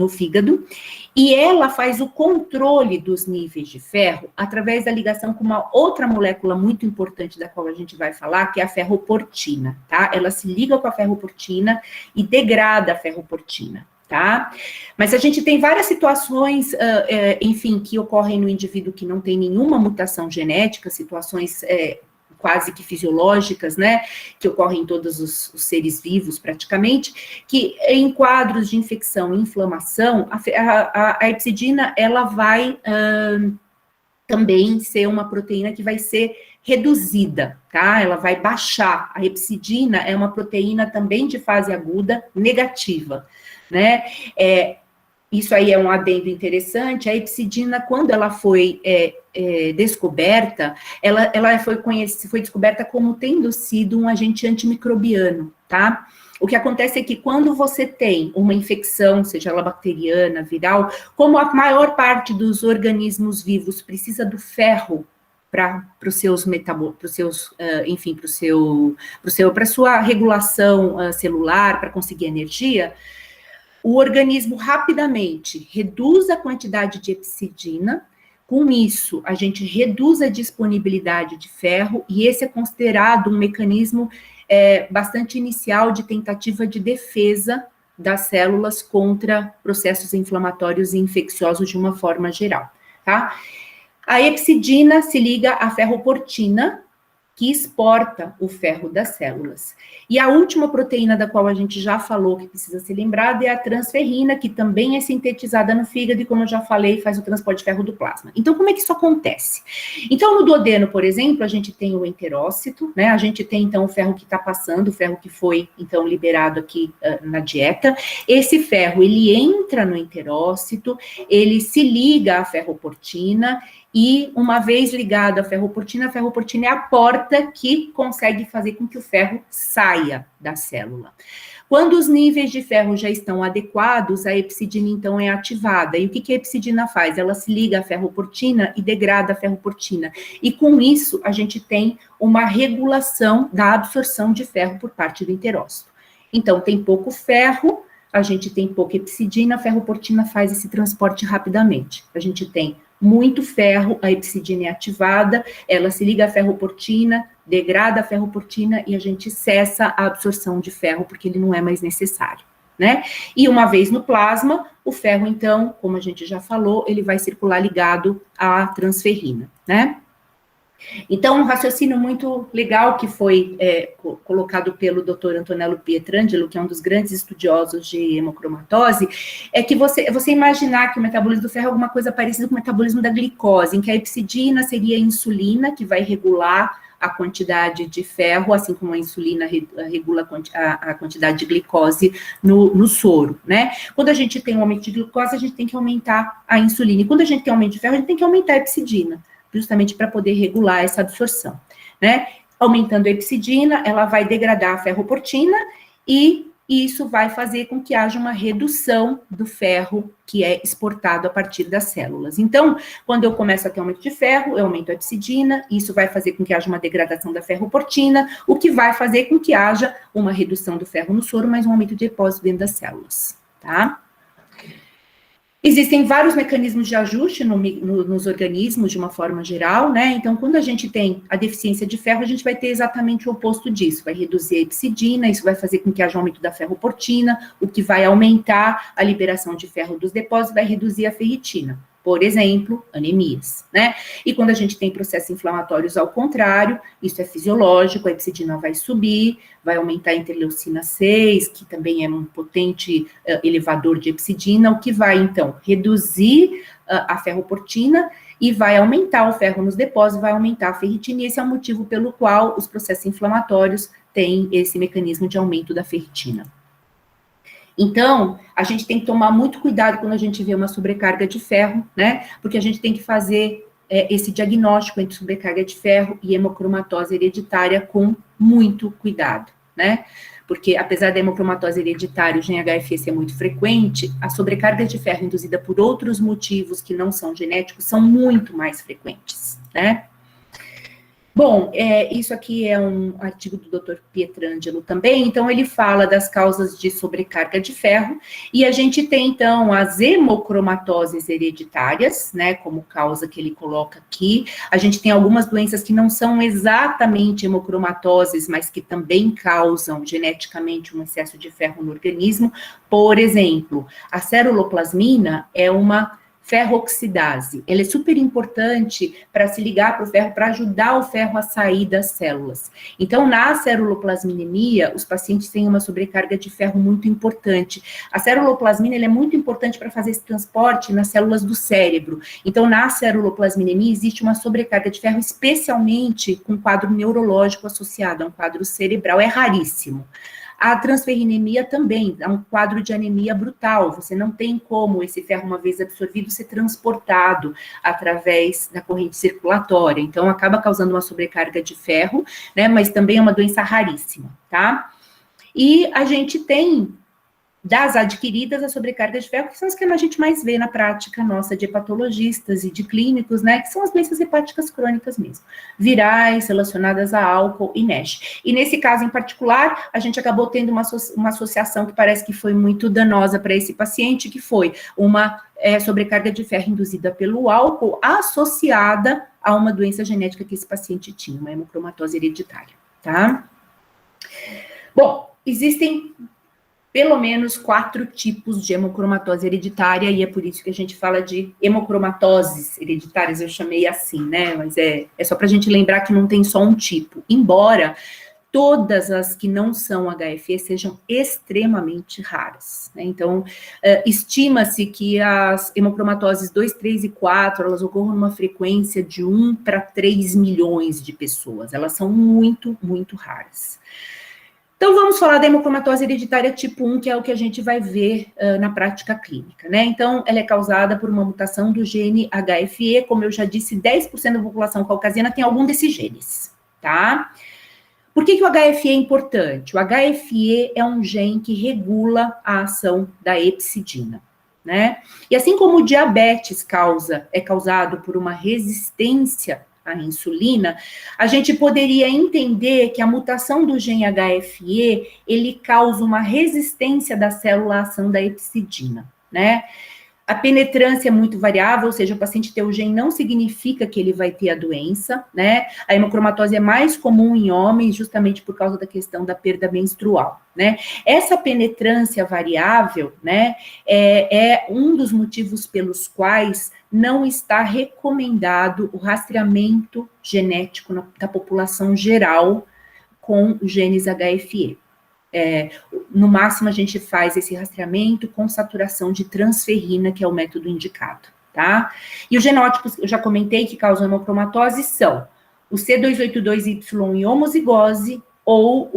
fígado, e ela faz o controle dos níveis de ferro através da ligação com uma outra molécula muito importante da qual a gente vai falar, que é a ferroportina, tá? Ela se liga com a ferroportina e degrada a ferroportina. Tá? Mas a gente tem várias situações, enfim, que ocorrem no indivíduo que não tem nenhuma mutação genética, situações quase que fisiológicas, né, que ocorrem em todos os seres vivos praticamente, que em quadros de infecção e inflamação, a hepcidina, ela vai também ser uma proteína que vai ser reduzida, tá? Ela vai baixar. A hepcidina é uma proteína também de fase aguda negativa, né? Isso aí é um adendo interessante. A hepcidina, quando ela foi descoberta, ela foi descoberta como tendo sido um agente antimicrobiano, tá? O que acontece é que quando você tem uma infecção, seja ela bacteriana, viral, como a maior parte dos organismos vivos precisa do ferro para sua regulação celular, para conseguir energia, o organismo rapidamente reduz a quantidade de hepcidina. Com isso, a gente reduz a disponibilidade de ferro, e esse é considerado um mecanismo bastante inicial de tentativa de defesa das células contra processos inflamatórios e infecciosos de uma forma geral, tá? A hepcidina se liga à ferroportina, que exporta o ferro das células. E a última proteína da qual a gente já falou, que precisa ser lembrada, é a transferrina, que também é sintetizada no fígado e, como eu já falei, faz o transporte de ferro do plasma. Então, como é que isso acontece? Então, no duodeno, por exemplo, a gente tem o enterócito, né? A gente tem, então, o ferro que está passando, o ferro que foi, então, liberado aqui na dieta. Esse ferro, ele entra no enterócito, ele se liga à ferroportina, e uma vez ligado à ferroportina é a porta que consegue fazer com que o ferro saia da célula. Quando os níveis de ferro já estão adequados, a epsidina, então, é ativada. E o que a epsidina faz? Ela se liga à ferroportina e degrada a ferroportina. E, com isso, a gente tem uma regulação da absorção de ferro por parte do enterócito. Então, tem pouco ferro, a gente tem pouca epsidina, a ferroportina faz esse transporte rapidamente. A gente tem muito ferro, a epsidina é ativada, ela se liga à ferroportina, degrada a ferroportina e a gente cessa a absorção de ferro, porque ele não é mais necessário, né? E uma vez no plasma, o ferro, então, como a gente já falou, ele vai circular ligado à transferrina, né? Então, um raciocínio muito legal que foi colocado pelo Dr. Antonello Pietrangelo, que é um dos grandes estudiosos de hemocromatose, é que você imaginar que o metabolismo do ferro é alguma coisa parecida com o metabolismo da glicose, em que a epsidina seria a insulina, que vai regular a quantidade de ferro, assim como a insulina regula a quantidade de glicose no soro, né? Quando a gente tem um aumento de glicose, a gente tem que aumentar a insulina. E quando a gente tem aumento de ferro, a gente tem que aumentar a epsidina, justamente para poder regular essa absorção, né? Aumentando a epsidina, ela vai degradar a ferroportina e isso vai fazer com que haja uma redução do ferro que é exportado a partir das células. Então, quando eu começo a ter aumento de ferro, eu aumento a epsidina, isso vai fazer com que haja uma degradação da ferroportina, o que vai fazer com que haja uma redução do ferro no soro, mas um aumento de depósito dentro das células, tá? Existem vários mecanismos de ajuste nos organismos, de uma forma geral, né? Então, quando a gente tem a deficiência de ferro, a gente vai ter exatamente o oposto disso. Vai reduzir a epsidina, isso vai fazer com que haja um aumento da ferroportina, o que vai aumentar a liberação de ferro dos depósitos, vai reduzir a ferritina. Por exemplo, anemias, né? E quando a gente tem processos inflamatórios ao contrário, isso é fisiológico, a epsidina vai subir, vai aumentar a interleucina 6, que também é um potente elevador de epsidina, o que vai, então, reduzir a ferroportina e vai aumentar o ferro nos depósitos, vai aumentar a ferritina, e esse é o motivo pelo qual os processos inflamatórios têm esse mecanismo de aumento da ferritina. Então, a gente tem que tomar muito cuidado quando a gente vê uma sobrecarga de ferro, né? Porque a gente tem que fazer esse diagnóstico entre sobrecarga de ferro e hemocromatose hereditária com muito cuidado, né? Porque, apesar da hemocromatose hereditária, o gene HFE ser muito frequente, a sobrecarga de ferro induzida por outros motivos que não são genéticos são muito mais frequentes, né? Bom, isso aqui é um artigo do Dr. Pietrangelo também, então ele fala das causas de sobrecarga de ferro, e a gente tem, então, as hemocromatoses hereditárias, né, como causa que ele coloca aqui. A gente tem algumas doenças que não são exatamente hemocromatoses, mas que também causam geneticamente um excesso de ferro no organismo. Por exemplo, a ceruloplasmina é uma ferroxidase. Ela é super importante para se ligar para o ferro, para ajudar o ferro a sair das células. Então, na ceruloplasminemia, os pacientes têm uma sobrecarga de ferro muito importante. A ceruloplasmina ela é muito importante para fazer esse transporte nas células do cérebro. Então, na ceruloplasminemia, existe uma sobrecarga de ferro, especialmente com quadro neurológico associado a um quadro cerebral. É raríssimo. A transferrinemia também é um quadro de anemia brutal. Você não tem como esse ferro, uma vez absorvido, ser transportado através da corrente circulatória. Então, acaba causando uma sobrecarga de ferro, né? Mas também é uma doença raríssima, tá? E a gente tem das adquiridas a sobrecarga de ferro, que são as que a gente mais vê na prática nossa de hepatologistas e de clínicos, né, que são as doenças hepáticas crônicas mesmo, virais, relacionadas a álcool e NASH. E nesse caso em particular, a gente acabou tendo uma associação que parece que foi muito danosa para esse paciente, que foi uma sobrecarga de ferro induzida pelo álcool, associada a uma doença genética que esse paciente tinha, uma hemocromatose hereditária, tá? Bom, existem pelo menos 4 tipos de hemocromatose hereditária, e é por isso que a gente fala de hemocromatoses hereditárias, eu chamei assim, né, mas é só para a gente lembrar que não tem só um tipo, embora todas as que não são HFE sejam extremamente raras, né? Então, estima-se que as hemocromatoses 2, 3 e 4, elas ocorram numa frequência de 1 para 3 milhões de pessoas, elas são muito, muito raras. Então, vamos falar da hemocromatose hereditária tipo 1, que é o que a gente vai ver na prática clínica, né? Então, ela é causada por uma mutação do gene HFE, como eu já disse, 10% da população caucasiana tem algum desses genes, tá? Por que o HFE é importante? O HFE é um gene que regula a ação da epsidina, né? E assim como o diabetes é causado por uma resistência à insulina, a gente poderia entender que a mutação do gene HFE, ele causa uma resistência da célula à ação da epsidina, né? A penetrância é muito variável, ou seja, o paciente ter o gene não significa que ele vai ter a doença, né? A hemocromatose é mais comum em homens, justamente por causa da questão da perda menstrual, né? Essa penetrância variável, né, é um dos motivos pelos quais não está recomendado o rastreamento genético da população geral com os genes HFE. No máximo, a gente faz esse rastreamento com saturação de transferrina, que é o método indicado, tá? E os genótipos, eu já comentei, que causam hemocromatose são o C282Y em homozigose ou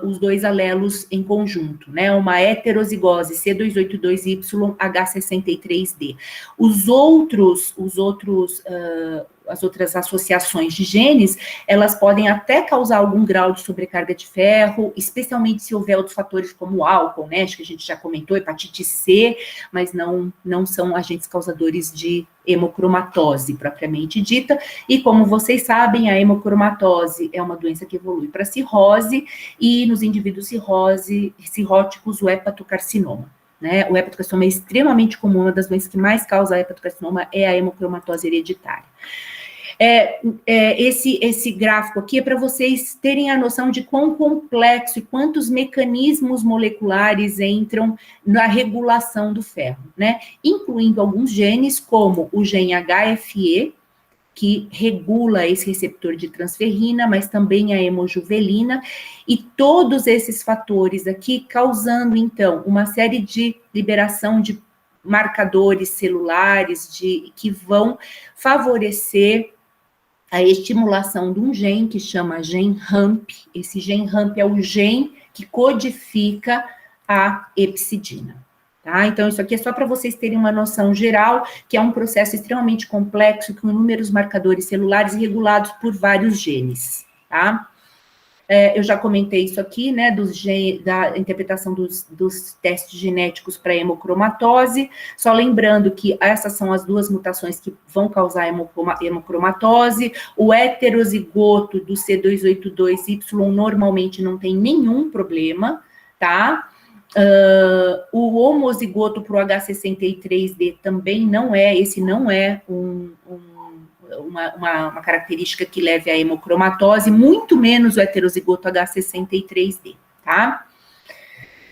os dois alelos em conjunto, né? Uma heterozigose C282Y H63D. As outras associações de genes, elas podem até causar algum grau de sobrecarga de ferro, especialmente se houver outros fatores como o álcool, né? Acho que a gente já comentou, hepatite C, mas não são agentes causadores de hemocromatose, propriamente dita. E como vocês sabem, a hemocromatose é uma doença que evolui para cirrose, e nos indivíduos cirróticos, o hepatocarcinoma. Né? O hepatocarcinoma é extremamente comum, uma das doenças que mais causa hepatocarcinoma é a hemocromatose hereditária. Esse gráfico aqui é para vocês terem a noção de quão complexo e quantos mecanismos moleculares entram na regulação do ferro, né? Incluindo alguns genes, como o gene HFE, que regula esse receptor de transferrina, mas também a hemojuvelina, e todos esses fatores aqui causando, então, uma série de liberação de marcadores celulares que vão favorecer a estimulação de um gene que chama gene RAMP. Esse gene RAMP é o gene que codifica a epsidina. Tá? Então, isso aqui é só para vocês terem uma noção geral, que é um processo extremamente complexo, com inúmeros marcadores celulares regulados por vários genes, tá? Eu já comentei isso aqui, né, da interpretação dos testes genéticos para hemocromatose, só lembrando que essas são as duas mutações que vão causar hemocromatose. O heterozigoto do C282Y normalmente não tem nenhum problema, tá? O homozigoto para o H63D também não é uma característica que leve à hemocromatose, muito menos o heterozigoto H63D, tá?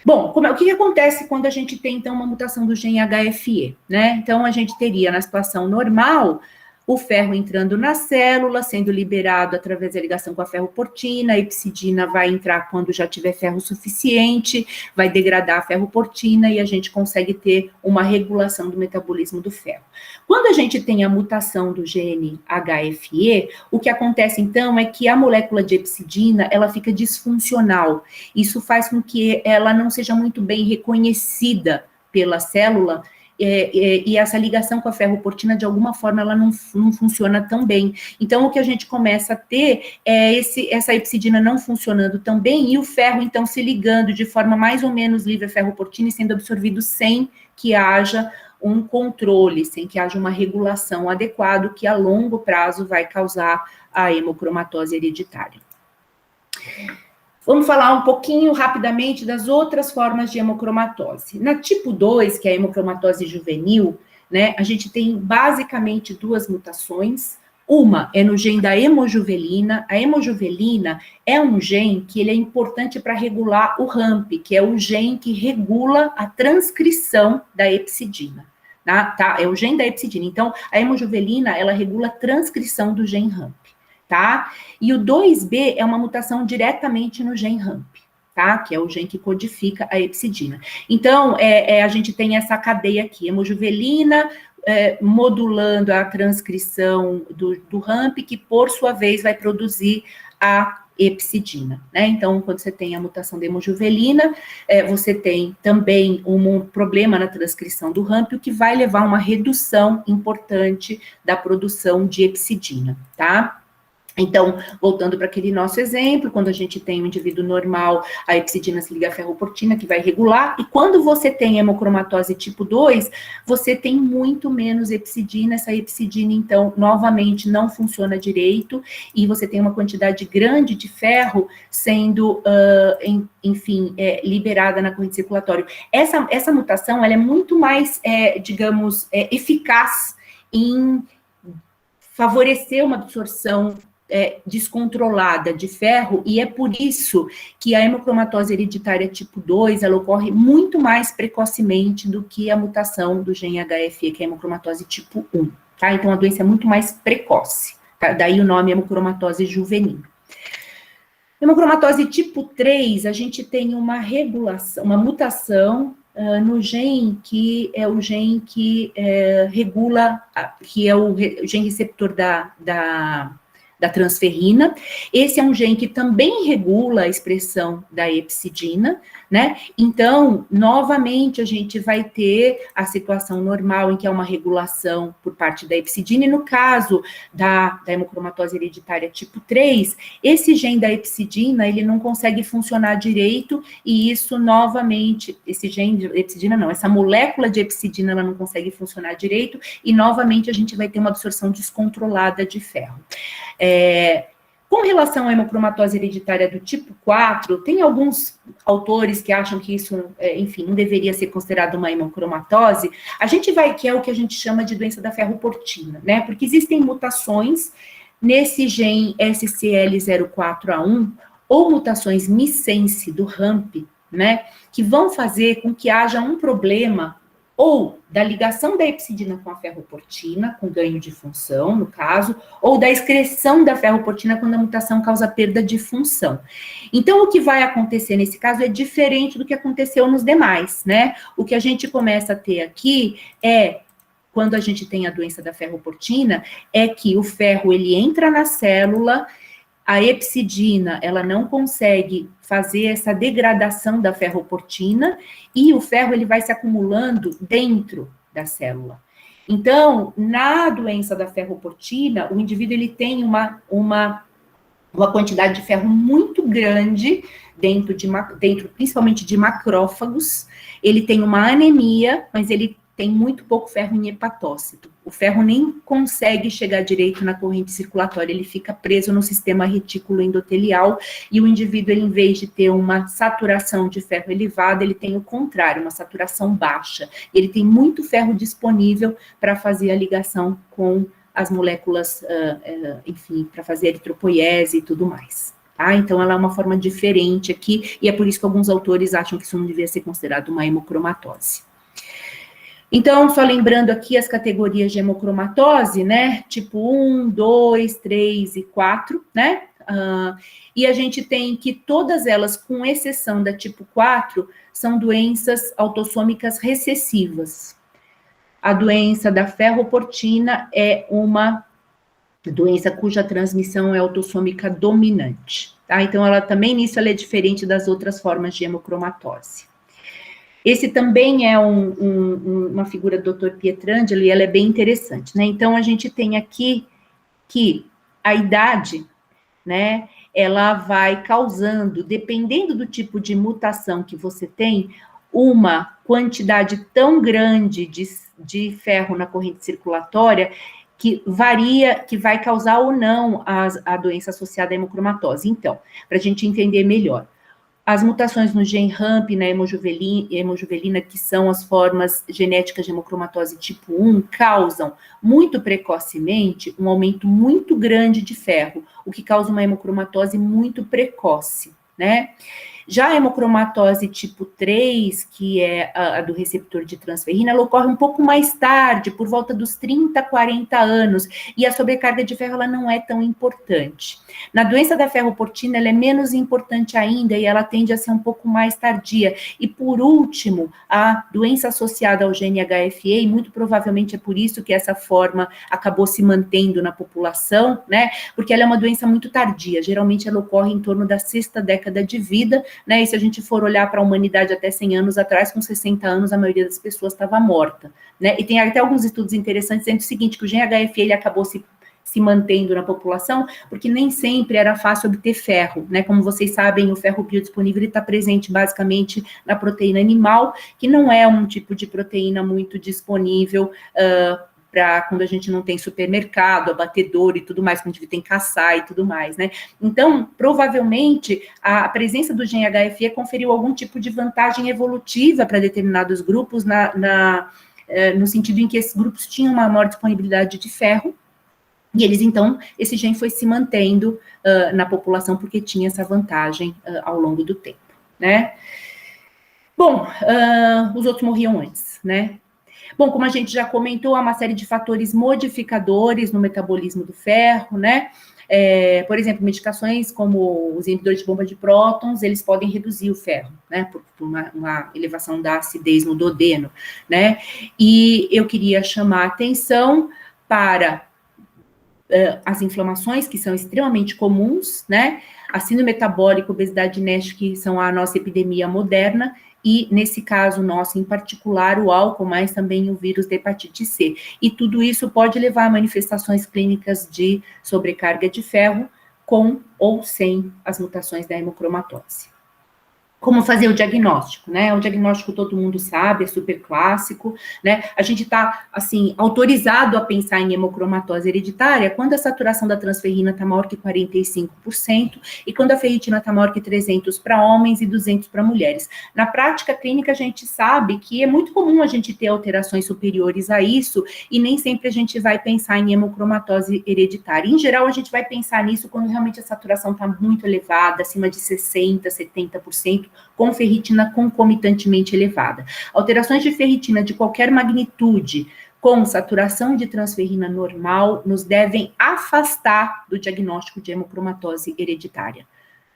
Bom, o que acontece quando a gente tem, então, uma mutação do gene HFE, né? Então, a gente teria, na situação normal, o ferro entrando na célula, sendo liberado através da ligação com a ferroportina, a epsidina vai entrar quando já tiver ferro suficiente, vai degradar a ferroportina e a gente consegue ter uma regulação do metabolismo do ferro. Quando a gente tem a mutação do gene HFE, o que acontece então é que a molécula de epsidina, ela fica disfuncional. Isso faz com que ela não seja muito bem reconhecida pela célula, e essa ligação com a ferroportina, de alguma forma, ela não funciona tão bem. Então, o que a gente começa a ter é essa epsidina não funcionando tão bem, e o ferro, então, se ligando de forma mais ou menos livre à ferroportina e sendo absorvido sem que haja um controle, sem que haja uma regulação adequada, que a longo prazo vai causar a hemocromatose hereditária. Vamos falar um pouquinho rapidamente das outras formas de hemocromatose. Na tipo 2, que é a hemocromatose juvenil, né, a gente tem basicamente duas mutações. Uma é no gene da hemojuvelina. A hemojuvelina é um gene que ele é importante para regular o RAMP, que é o gene que regula a transcrição da epsidina. Tá? É o gene da epsidina. Então, a hemojuvelina, ela regula a transcrição do gene RAMP. Tá? E o 2B é uma mutação diretamente no gene RAMP, tá? Que é o gene que codifica a epsidina. Então, a gente tem essa cadeia aqui, hemojuvelina modulando a transcrição do RAMP, que por sua vez vai produzir a epsidina, né? Então, quando você tem a mutação da hemojuvelina, você tem também um problema na transcrição do RAMP, o que vai levar a uma redução importante da produção de epsidina, tá? Então, voltando para aquele nosso exemplo, quando a gente tem um indivíduo normal, a epsidina se liga à ferroportina, que vai regular, e quando você tem hemocromatose tipo 2, você tem muito menos epsidina, essa epsidina, então, novamente, não funciona direito, e você tem uma quantidade grande de ferro sendo, liberada na corrente circulatória. Essa mutação, ela é muito mais, eficaz em favorecer uma absorção descontrolada de ferro, e é por isso que a hemocromatose hereditária tipo 2, ela ocorre muito mais precocemente do que a mutação do gene HFE, que é a hemocromatose tipo 1, tá? Então, a doença é muito mais precoce, tá? Daí o nome hemocromatose juvenil. Hemocromatose tipo 3, a gente tem uma regulação, uma mutação no gene que é o gene que regula, que é o gene receptor da transferrina. Esse é um gene que também regula a expressão da epsidina, né? Então, novamente, a gente vai ter a situação normal em que é uma regulação por parte da epsidina, e no caso da hemocromatose hereditária tipo 3, esse gene da epsidina, ele não consegue funcionar direito, e isso, novamente, esse gene de epsidina não, essa molécula de epsidina, ela não consegue funcionar direito, e novamente a gente vai ter uma absorção descontrolada de ferro. Com relação à hemocromatose hereditária do tipo 4, tem alguns autores que acham que isso, não deveria ser considerado uma hemocromatose. A gente vai, que é o que a gente chama de doença da ferroportina, né? Porque existem mutações nesse gene SCL04A1, ou mutações missense do RAMP, né? Que vão fazer com que haja um problema ou da ligação da epsidina com a ferroportina, com ganho de função, no caso, ou da excreção da ferroportina quando a mutação causa perda de função. Então, o que vai acontecer nesse caso é diferente do que aconteceu nos demais, né? O que a gente começa a ter aqui quando a gente tem a doença da ferroportina, é que o ferro, ele entra na célula, a epsidina, ela não consegue fazer essa degradação da ferroportina, e o ferro, ele vai se acumulando dentro da célula. Então, na doença da ferroportina, o indivíduo, ele tem uma quantidade de ferro muito grande dentro, principalmente de macrófagos, ele tem uma anemia, mas ele tem muito pouco ferro em hepatócito. O ferro nem consegue chegar direito na corrente circulatória, ele fica preso no sistema retículo endotelial, e o indivíduo, ele, em vez de ter uma saturação de ferro elevada, ele tem o contrário, uma saturação baixa. Ele tem muito ferro disponível para fazer a ligação com as moléculas, para fazer eritropoiese e tudo mais. Tá? Então, ela é uma forma diferente aqui, e é por isso que alguns autores acham que isso não devia ser considerado uma hemocromatose. Então, só lembrando aqui as categorias de hemocromatose, né? Tipo 1, 2, 3 e 4, né? E a gente tem que todas elas, com exceção da tipo 4, são doenças autossômicas recessivas. A doença da ferroportina é uma doença cuja transmissão é autossômica dominante, tá? Então, ela também, nisso, ela é diferente das outras formas de hemocromatose. Esse também é uma figura do Dr. Pietrangelo, e ela é bem interessante, né? Então, a gente tem aqui que a idade, né, ela vai causando, dependendo do tipo de mutação que você tem, uma quantidade tão grande de ferro na corrente circulatória que varia, que vai causar ou não a doença associada à hemocromatose. Então, para a gente entender melhor, as mutações no gene RAMP e na hemojuvelina, que são as formas genéticas de hemocromatose tipo 1, causam muito precocemente um aumento muito grande de ferro, o que causa uma hemocromatose muito precoce, né? Já a hemocromatose tipo 3, que é a do receptor de transferrina, ela ocorre um pouco mais tarde, por volta dos 30, 40 anos, e a sobrecarga de ferro, ela não é tão importante. Na doença da ferroportina, ela é menos importante ainda, e ela tende a ser um pouco mais tardia. E, por último, a doença associada ao gene HFE, e muito provavelmente é por isso que essa forma acabou se mantendo na população, né, porque ela é uma doença muito tardia, geralmente ela ocorre em torno da 6ª década de vida, né, e se a gente for olhar para a humanidade até 100 anos atrás, com 60 anos, a maioria das pessoas estava morta, né, e tem até alguns estudos interessantes dizendo o seguinte, que o gene HFE, ele acabou se se mantendo na população, porque nem sempre era fácil obter ferro, né? Como vocês sabem, o ferro biodisponível está presente basicamente na proteína animal, que não é um tipo de proteína muito disponível para quando a gente não tem supermercado, abatedor e tudo mais, quando a gente tem caçar e tudo mais, né? Então, provavelmente, a presença do gene HFE conferiu algum tipo de vantagem evolutiva para determinados grupos, no sentido em que esses grupos tinham uma maior disponibilidade de ferro, e eles, então, esse gene foi se mantendo na população porque tinha essa vantagem ao longo do tempo, né? Bom, os outros morriam antes, né? Bom, como a gente já comentou, há uma série de fatores modificadores no metabolismo do ferro, né? Por exemplo, medicações como os inibidores de bomba de prótons, eles podem reduzir o ferro, né? Por uma elevação da acidez no duodeno, né? E eu queria chamar a atenção para as inflamações, que são extremamente comuns, né? A síndrome metabólica, obesidade genética, que são a nossa epidemia moderna, e, nesse caso nosso, em particular, o álcool, mas também o vírus da hepatite C. E tudo isso pode levar a manifestações clínicas de sobrecarga de ferro, com ou sem as mutações da hemocromatose. Como fazer o diagnóstico, né? O diagnóstico todo mundo sabe, é super clássico, né? A gente está, assim, autorizado a pensar em hemocromatose hereditária quando a saturação da transferrina está maior que 45% e quando a ferritina está maior que 300 para homens e 200 para mulheres. Na prática clínica, a gente sabe que é muito comum a gente ter alterações superiores a isso e nem sempre a gente vai pensar em hemocromatose hereditária. Em geral, a gente vai pensar nisso quando realmente a saturação está muito elevada, acima de 60%, 70%, com ferritina concomitantemente elevada. Alterações de ferritina de qualquer magnitude com saturação de transferrina normal nos devem afastar do diagnóstico de hemocromatose hereditária,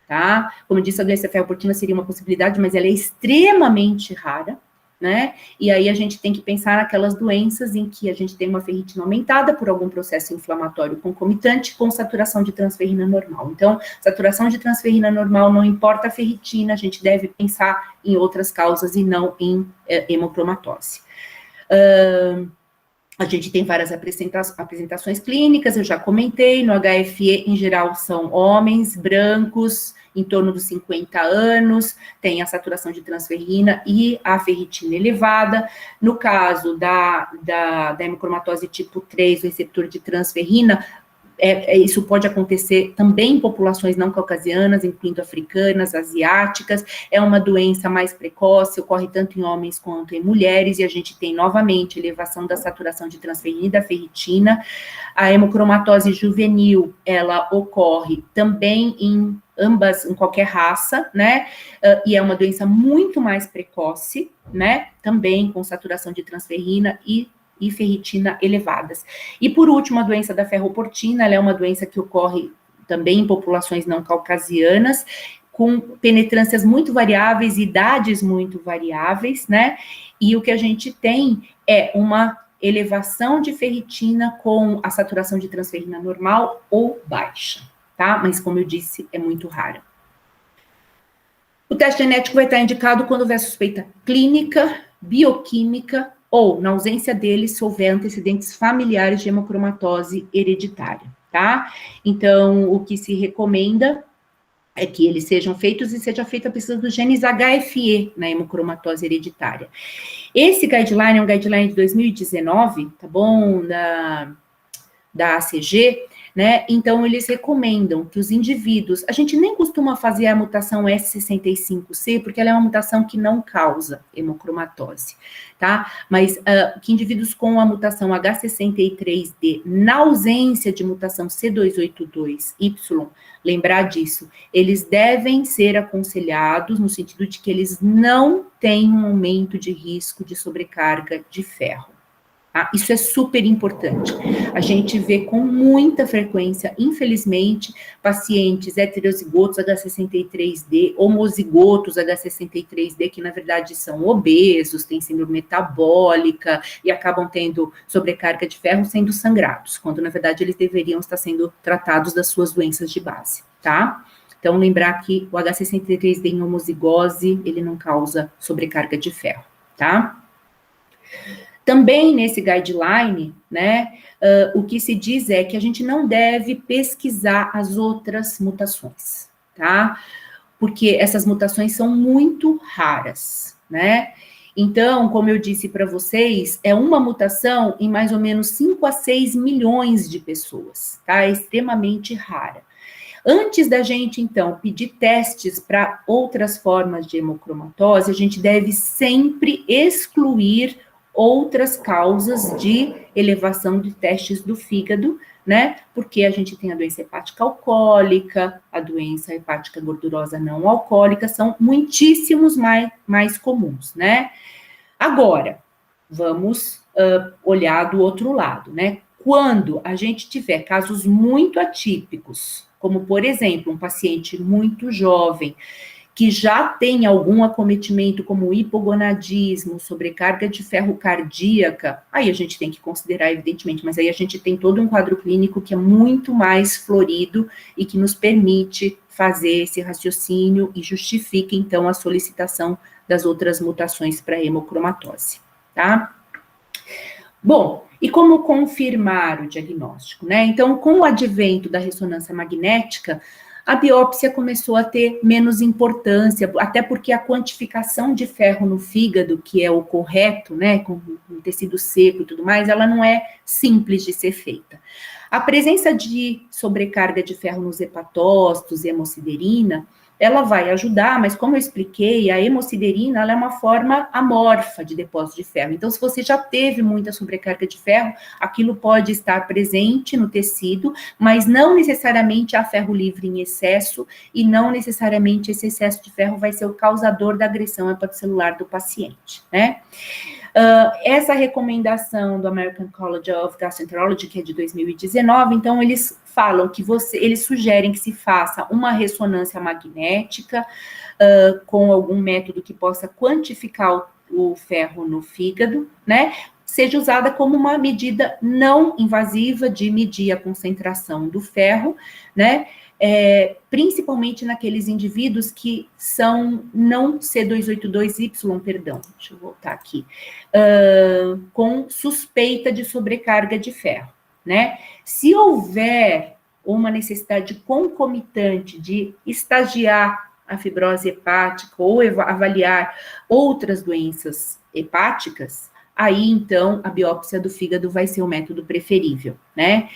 tá? Como eu disse, a doença ferroportina seria uma possibilidade, mas ela é extremamente rara, né? E aí a gente tem que pensar naquelas doenças em que a gente tem uma ferritina aumentada por algum processo inflamatório concomitante com saturação de transferrina normal. Então, saturação de transferrina normal não importa a ferritina, a gente deve pensar em outras causas e não em hemocromatose. A gente tem várias apresentações clínicas, eu já comentei, no HFE, em geral, são homens, brancos, em torno dos 50 anos, tem a saturação de transferrina e a ferritina elevada. No caso da hemocromatose tipo 3, o receptor de transferrina, isso pode acontecer também em populações não caucasianas, incluindo africanas, asiáticas, é uma doença mais precoce, ocorre tanto em homens quanto em mulheres, e a gente tem novamente elevação da saturação de transferrina e da ferritina. A hemocromatose juvenil, ela ocorre também em qualquer raça, né, e é uma doença muito mais precoce, né, também com saturação de transferrina e ferritina elevadas. E, por último, a doença da ferroportina, ela é uma doença que ocorre também em populações não caucasianas, com penetrâncias muito variáveis, idades muito variáveis, né, e o que a gente tem é uma elevação de ferritina com a saturação de transferrina normal ou baixa, tá? Mas, como eu disse, é muito rara. O teste genético vai estar indicado quando houver suspeita clínica, bioquímica, ou, na ausência dele, se houver antecedentes familiares de hemocromatose hereditária, tá? Então, o que se recomenda é que eles sejam feitos e seja feita a pesquisa dos genes HFE na hemocromatose hereditária. Esse guideline é um guideline de 2019, tá bom? Da ACG, né? Então, eles recomendam que os indivíduos... A gente nem costuma fazer a mutação S65C, porque ela é uma mutação que não causa hemocromatose, tá? Mas que indivíduos com a mutação H63D, na ausência de mutação C282Y, lembrar disso, eles devem ser aconselhados no sentido de que eles não têm um aumento de risco de sobrecarga de ferro. Tá? Isso é super importante. A gente vê com muita frequência, infelizmente, pacientes heterozigotos H63D, homozigotos H63D, que na verdade são obesos, têm síndrome metabólica e acabam tendo sobrecarga de ferro sendo sangrados, quando na verdade eles deveriam estar sendo tratados das suas doenças de base, tá? Então, lembrar que o H63D em homozigose, ele não causa sobrecarga de ferro, tá? Também nesse guideline, né, o que se diz é que a gente não deve pesquisar as outras mutações, tá? Porque essas mutações são muito raras, né? Então, como eu disse para vocês, é uma mutação em mais ou menos 5 a 6 milhões de pessoas, tá? É extremamente rara. Antes da gente, então, pedir testes para outras formas de hemocromatose, a gente deve sempre excluir outras causas de elevação de testes do fígado, né? Porque a gente tem a doença hepática alcoólica, a doença hepática gordurosa não alcoólica, são muitíssimos mais comuns, né? Agora, vamos olhar do outro lado, né? Quando a gente tiver casos muito atípicos, como, por exemplo, um paciente muito jovem, que já tem algum acometimento como hipogonadismo, sobrecarga de ferro cardíaca, aí a gente tem que considerar, evidentemente, mas aí a gente tem todo um quadro clínico que é muito mais florido e que nos permite fazer esse raciocínio e justifica, então, a solicitação das outras mutações para hemocromatose, tá? Bom, e como confirmar o diagnóstico, né? Então, com o advento da ressonância magnética, a biópsia começou a ter menos importância, até porque a quantificação de ferro no fígado, que é o correto, né, com um tecido seco e tudo mais, ela não é simples de ser feita. A presença de sobrecarga de ferro nos hepatócitos e hemosiderina, ela vai ajudar, mas como eu expliquei, a hemosiderina ela é uma forma amorfa de depósito de ferro. Então, se você já teve muita sobrecarga de ferro, aquilo pode estar presente no tecido, mas não necessariamente há ferro livre em excesso, e não necessariamente esse excesso de ferro vai ser o causador da agressão hepatocelular do paciente, né? Essa recomendação do American College of Gastroenterology, que é de 2019, então eles falam que eles sugerem que se faça uma ressonância magnética com algum método que possa quantificar o ferro no fígado, né? Seja usada como uma medida não invasiva de medir a concentração do ferro, né? Principalmente naqueles indivíduos que são não C282Y, perdão, deixa eu voltar aqui, com suspeita de sobrecarga de ferro, né? Se houver uma necessidade concomitante de estagiar a fibrose hepática ou avaliar outras doenças hepáticas, aí, então, a biópsia do fígado vai ser o método preferível, né?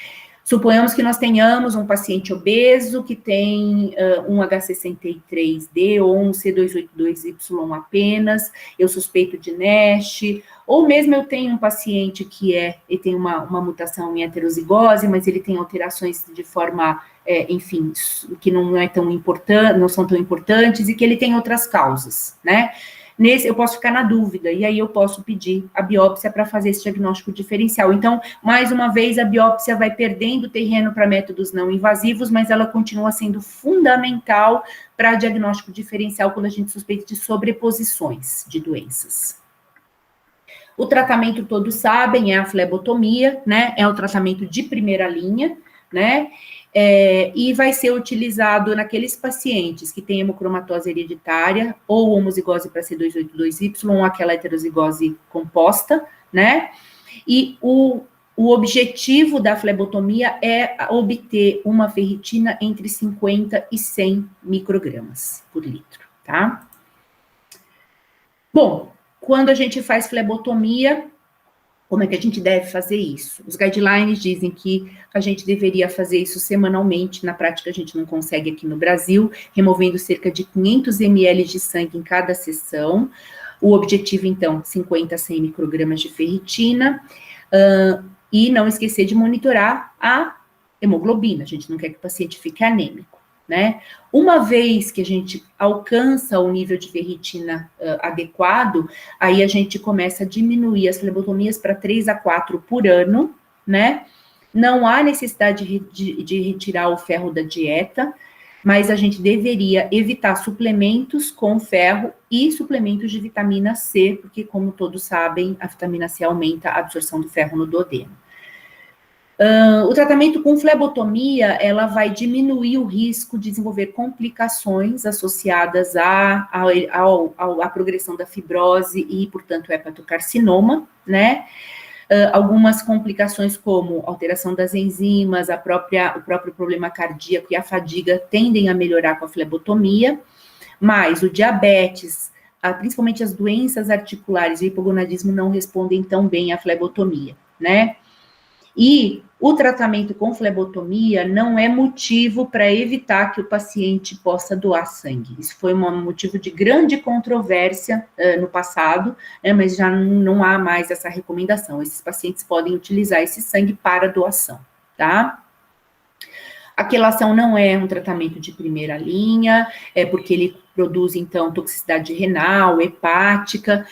Suponhamos que nós tenhamos um paciente obeso que tem um H63D ou um C282Y apenas, eu suspeito de NASH, ou mesmo eu tenho um paciente que ele tem uma mutação em heterozigose, mas ele tem alterações de forma, enfim, que não é tão importante, não são tão importantes, e que ele tem outras causas, né? Nesse, eu posso ficar na dúvida, e aí eu posso pedir a biópsia para fazer esse diagnóstico diferencial. Então, mais uma vez, a biópsia vai perdendo terreno para métodos não invasivos, mas ela continua sendo fundamental para diagnóstico diferencial quando a gente suspeita de sobreposições de doenças. O tratamento, todos sabem, é a flebotomia, né? É o tratamento de primeira linha, né? E vai ser utilizado naqueles pacientes que têm hemocromatose hereditária, ou homozigose para C282Y, ou aquela heterozigose composta, né? E o objetivo da flebotomia é obter uma ferritina entre 50 e 100 microgramas por litro, tá? Bom, quando a gente faz flebotomia, como é que a gente deve fazer isso? Os guidelines dizem que a gente deveria fazer isso semanalmente, na prática a gente não consegue aqui no Brasil, removendo cerca de 500 ml de sangue em cada sessão. O objetivo, então, 50 a 100 microgramas de ferritina, e não esquecer de monitorar a hemoglobina, a gente não quer que o paciente fique anêmico, né? Uma vez que a gente alcança o nível de ferritina adequado, aí a gente começa a diminuir as flebotomias para 3 a 4 por ano, né? Não há necessidade de retirar o ferro da dieta, mas a gente deveria evitar suplementos com ferro e suplementos de vitamina C, porque, como todos sabem, a vitamina C aumenta a absorção do ferro no duodeno. O tratamento com flebotomia, ela vai diminuir o risco de desenvolver complicações associadas à progressão da fibrose e, portanto, hepatocarcinoma, né? Algumas complicações como alteração das enzimas, o próprio problema cardíaco e a fadiga tendem a melhorar com a flebotomia, mas o diabetes, principalmente as doenças articulares e o hipogonadismo não respondem tão bem à flebotomia, né? E o tratamento com flebotomia não é motivo para evitar que o paciente possa doar sangue. Isso foi um motivo de grande controvérsia no passado, né, mas já não há mais essa recomendação. Esses pacientes podem utilizar esse sangue para doação, tá? A quelação não é um tratamento de primeira linha, porque ele produz, então, toxicidade renal, hepática,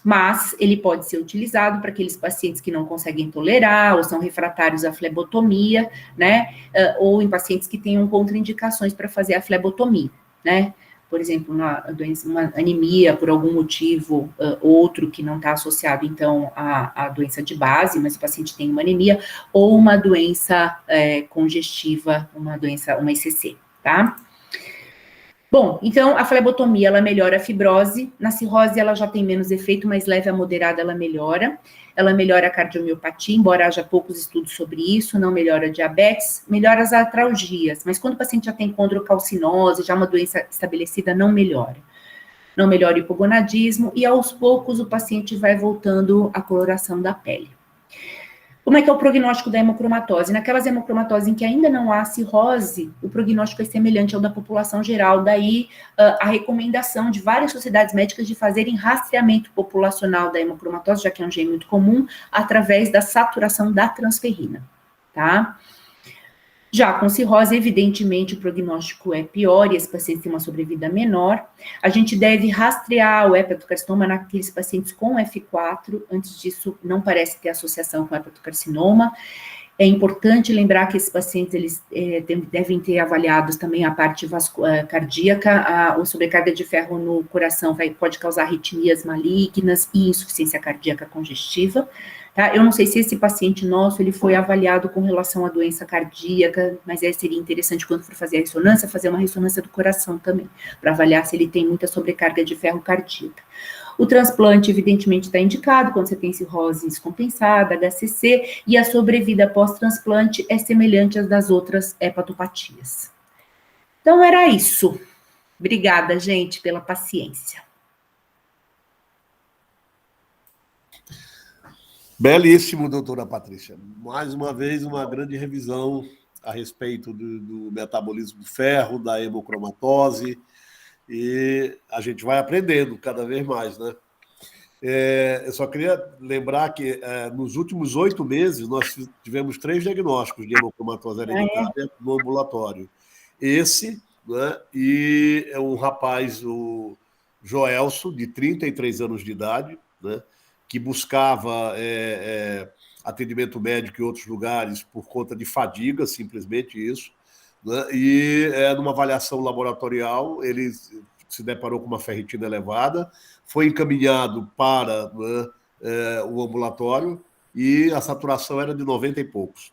mas ele pode ser utilizado para aqueles pacientes que não conseguem tolerar ou são refratários à flebotomia, né, ou em pacientes que tenham contraindicações para fazer a flebotomia, né, por exemplo, uma anemia por algum motivo, outro que não está associado, então, à doença de base, mas o paciente tem uma anemia, ou uma doença congestiva, uma ECC, tá? Bom, então, a flebotomia, ela melhora a fibrose, na cirrose ela já tem menos efeito, mas leve a moderada ela melhora a cardiomiopatia, embora haja poucos estudos sobre isso, não melhora a diabetes, melhora as artralgias, mas quando o paciente já tem condrocalcinose, já uma doença estabelecida, não melhora o hipogonadismo, e aos poucos o paciente vai voltando à coloração da pele. Como é que é o prognóstico da hemocromatose? Naquelas hemocromatoses em que ainda não há cirrose, o prognóstico é semelhante ao da população geral, daí a recomendação de várias sociedades médicas de fazerem rastreamento populacional da hemocromatose, já que é um gene muito comum, através da saturação da transferrina, tá? Já com cirrose, evidentemente, o prognóstico é pior e esse paciente tem uma sobrevida menor. A gente deve rastrear o hepatocarcinoma naqueles pacientes com F4. Antes disso, não parece ter associação com hepatocarcinoma. É importante lembrar que esses pacientes, eles devem ter avaliados também a parte cardíaca. A sobrecarga de ferro no coração pode causar arritmias malignas e insuficiência cardíaca congestiva. Tá? Eu não sei se esse paciente nosso, ele foi avaliado com relação à doença cardíaca, mas seria interessante, quando for fazer a ressonância, fazer uma ressonância do coração também, para avaliar se ele tem muita sobrecarga de ferro cardíaca. O transplante, evidentemente, está indicado quando você tem cirrose descompensada, HCC, e a sobrevida pós-transplante é semelhante às das outras hepatopatias. Então, era isso. Obrigada, gente, pela paciência. Belíssimo, doutora Patrícia. Mais uma vez, uma grande revisão a respeito do metabolismo do ferro, da hemocromatose, e a gente vai aprendendo cada vez mais, né? Eu só queria lembrar que nos últimos 8 meses nós tivemos 3 diagnósticos de hemocromatose hereditária no ambulatório. Esse, né, e um rapaz, o Joelso, de 33 anos de idade, né, que buscava atendimento médico em outros lugares por conta de fadiga, simplesmente isso, né? E numa avaliação laboratorial, ele se deparou com uma ferritina elevada, foi encaminhado para, né, o ambulatório e a saturação era de 90 e poucos.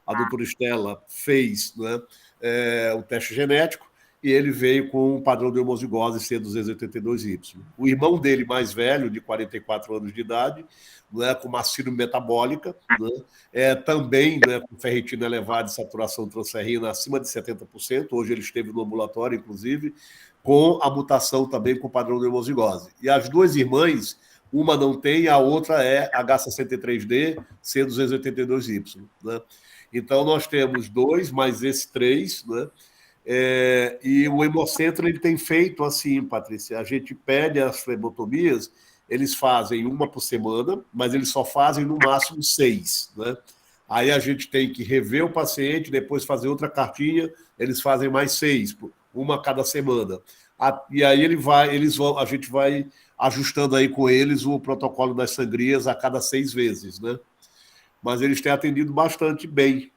A doutora Estela fez, né, o teste genético e ele veio com um padrão de homozigose C282Y. O irmão dele, mais velho, de 44 anos de idade, né, com uma síndrome metabólica, né, também, né, com ferritina elevada e saturação transferrina acima de 70%, hoje ele esteve no ambulatório, inclusive, com a mutação também com o padrão de homozigose. E as duas irmãs, uma não tem, a outra é H63D C282Y. Né? Então, nós temos 2, mais esses 3, né? E o Hemocentro ele tem feito assim, Patrícia, a gente pede as flebotomias, eles fazem uma por semana, mas eles só fazem no máximo 6, né? Aí a gente tem que rever o paciente, depois fazer outra cartinha, eles fazem mais 6, uma a cada semana. E aí a gente vai ajustando aí com eles o protocolo das sangrias a cada 6 vezes, né? Mas eles têm atendido bastante bem.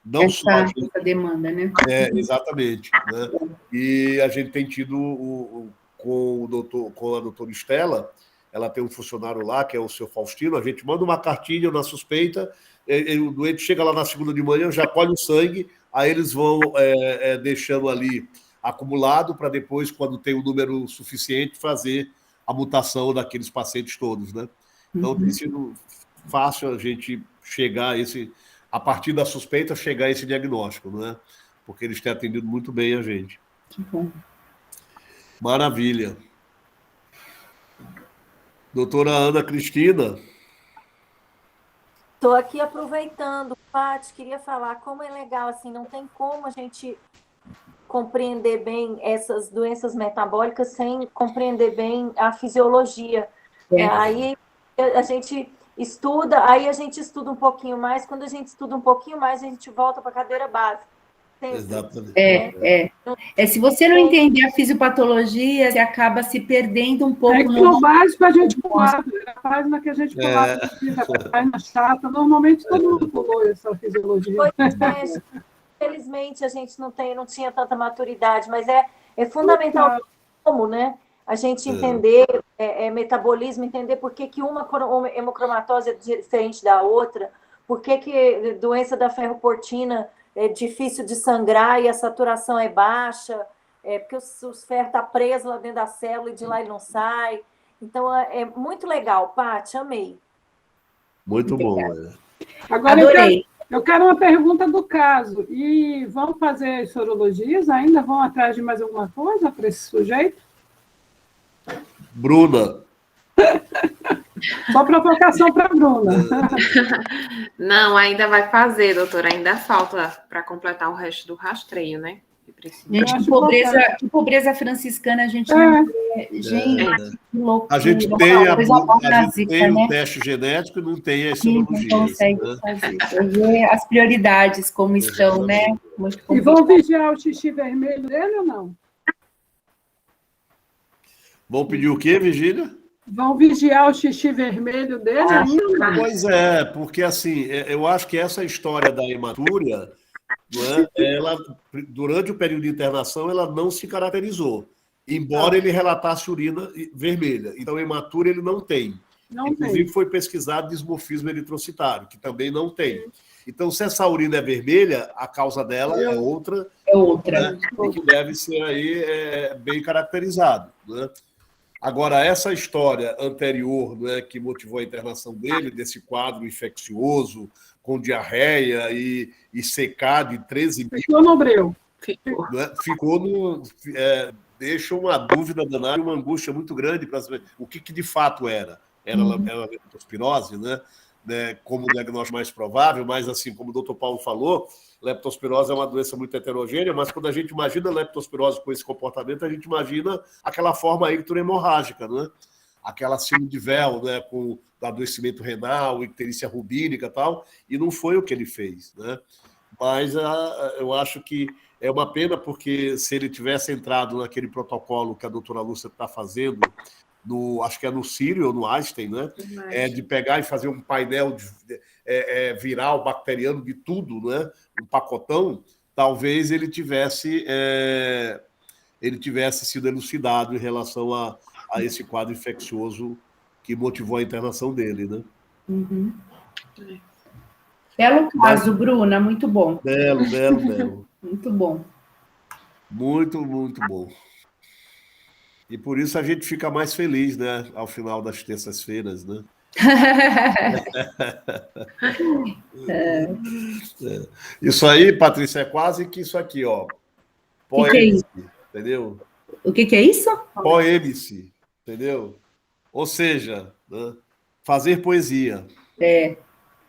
Não só essa demanda, né? Exatamente. Né? E a gente tem tido com a doutora Estela, ela tem um funcionário lá, que é o seu Faustino, a gente manda uma cartinha na suspeita, o doente chega lá na segunda de manhã, já colhe o sangue, aí eles vão deixando ali acumulado para depois, quando tem um número suficiente, fazer a mutação daqueles pacientes todos, né? Então, tem sido fácil a gente chegar a partir da suspeita, chegar a esse diagnóstico, né? Porque eles têm atendido muito bem a gente. Que bom. Maravilha. Doutora Ana Cristina. Estou aqui aproveitando, Paty, queria falar como é legal, assim, não tem como a gente compreender bem essas doenças metabólicas sem compreender bem a fisiologia. Aí a gente estuda um pouquinho mais, quando a gente estuda um pouquinho mais, a gente volta para a cadeira básica. Exatamente. Se você não entender a fisiopatologia, você acaba se perdendo um pouco. É que o básico a gente pulava, a página que a gente pulava, a página chata, normalmente todo mundo pulou essa fisiologia. Infelizmente, a gente não tinha tanta maturidade, mas é fundamental como, né? A gente entender metabolismo, entender por que uma hemocromatose é diferente da outra, por que doença da ferroportina é difícil de sangrar e a saturação é baixa, porque os ferros estão presos lá dentro da célula e de lá ele não sai. Então, é muito legal, Paty, amei. Muito bom. Agora, eu quero uma pergunta do caso. E vão fazer sorologias ainda? Vão atrás de mais alguma coisa para esse sujeito? Bruna. Só provocação para a Bruna. Não, ainda vai fazer, doutora. Ainda falta para completar o resto do rastreio, né? Gente, que pobreza franciscana a gente não vê. Gente, que loucura. A gente tem o teste genético e não tem as sorologias. Não consegue fazer. As prioridades como estão, né? E vão vigiar o xixi vermelho dele ou não? Vão pedir o quê, Virgínia? Vão vigiar o xixi vermelho dele ainda? Pois porque assim, eu acho que essa história da hematúria, ela, durante o período de internação, ela não se caracterizou, embora ele relatasse urina vermelha. Então, hematúria ele não tem. Inclusive, foi pesquisado dismorfismo eritrocitário, que também não tem. Então, se essa urina é vermelha, a causa dela é outra. Né? E que deve ser aí bem caracterizado. Né? Agora, essa história anterior, que motivou a internação dele, desse quadro infeccioso, com diarreia e secar de 13 mil... Ficou no breu. Ficou no... deixa uma dúvida danada, uma angústia muito grande para saber o que de fato era. Era leptospirose, né? Como o diagnóstico mais provável, mas, assim, como o doutor Paulo falou, leptospirose é uma doença muito heterogênea, mas quando a gente imagina a leptospirose com esse comportamento, a gente imagina aquela forma ictorohemorrágica, né? Aquela síndrome de véu, né? Com adoecimento renal, icterícia rubínica e tal, e não foi o que ele fez, né? Mas eu acho que é uma pena, porque se ele tivesse entrado naquele protocolo que a doutora Lúcia está fazendo, acho que é no Sírio ou no Einstein, né? De pegar e fazer um painel viral, bacteriano, de tudo, né? Um pacotão, talvez ele tivesse sido elucidado em relação a esse quadro infeccioso que motivou a internação dele, né? Uhum. Belo caso, Bruna, muito bom. Belo. Muito bom. Muito, muito bom. E por isso a gente fica mais feliz, né? Ao final das terças-feiras, né? Isso aí, Patrícia, é quase que isso aqui, ó. Poémice, entendeu? O que é isso? Poémice, entendeu? Ou seja, né? Fazer poesia.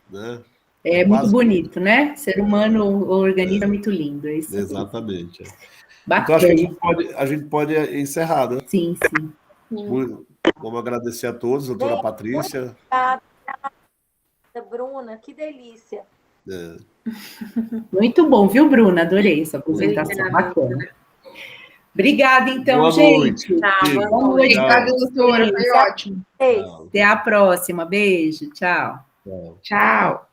Né? É muito bonito, né? Ser humano, o organismo é muito lindo. É isso. Exatamente. Bacana. Então, a gente pode encerrar, né? Sim. Vamos agradecer a todos, doutora Patrícia. Obrigada, Bruna, que delícia. Muito bom, viu, Bruna? Adorei essa apresentação, bacana. Obrigada, então, boa gente. Noite. Boa noite. Obrigada, doutora, foi ótimo. Até a próxima. Beijo, tchau. Tchau.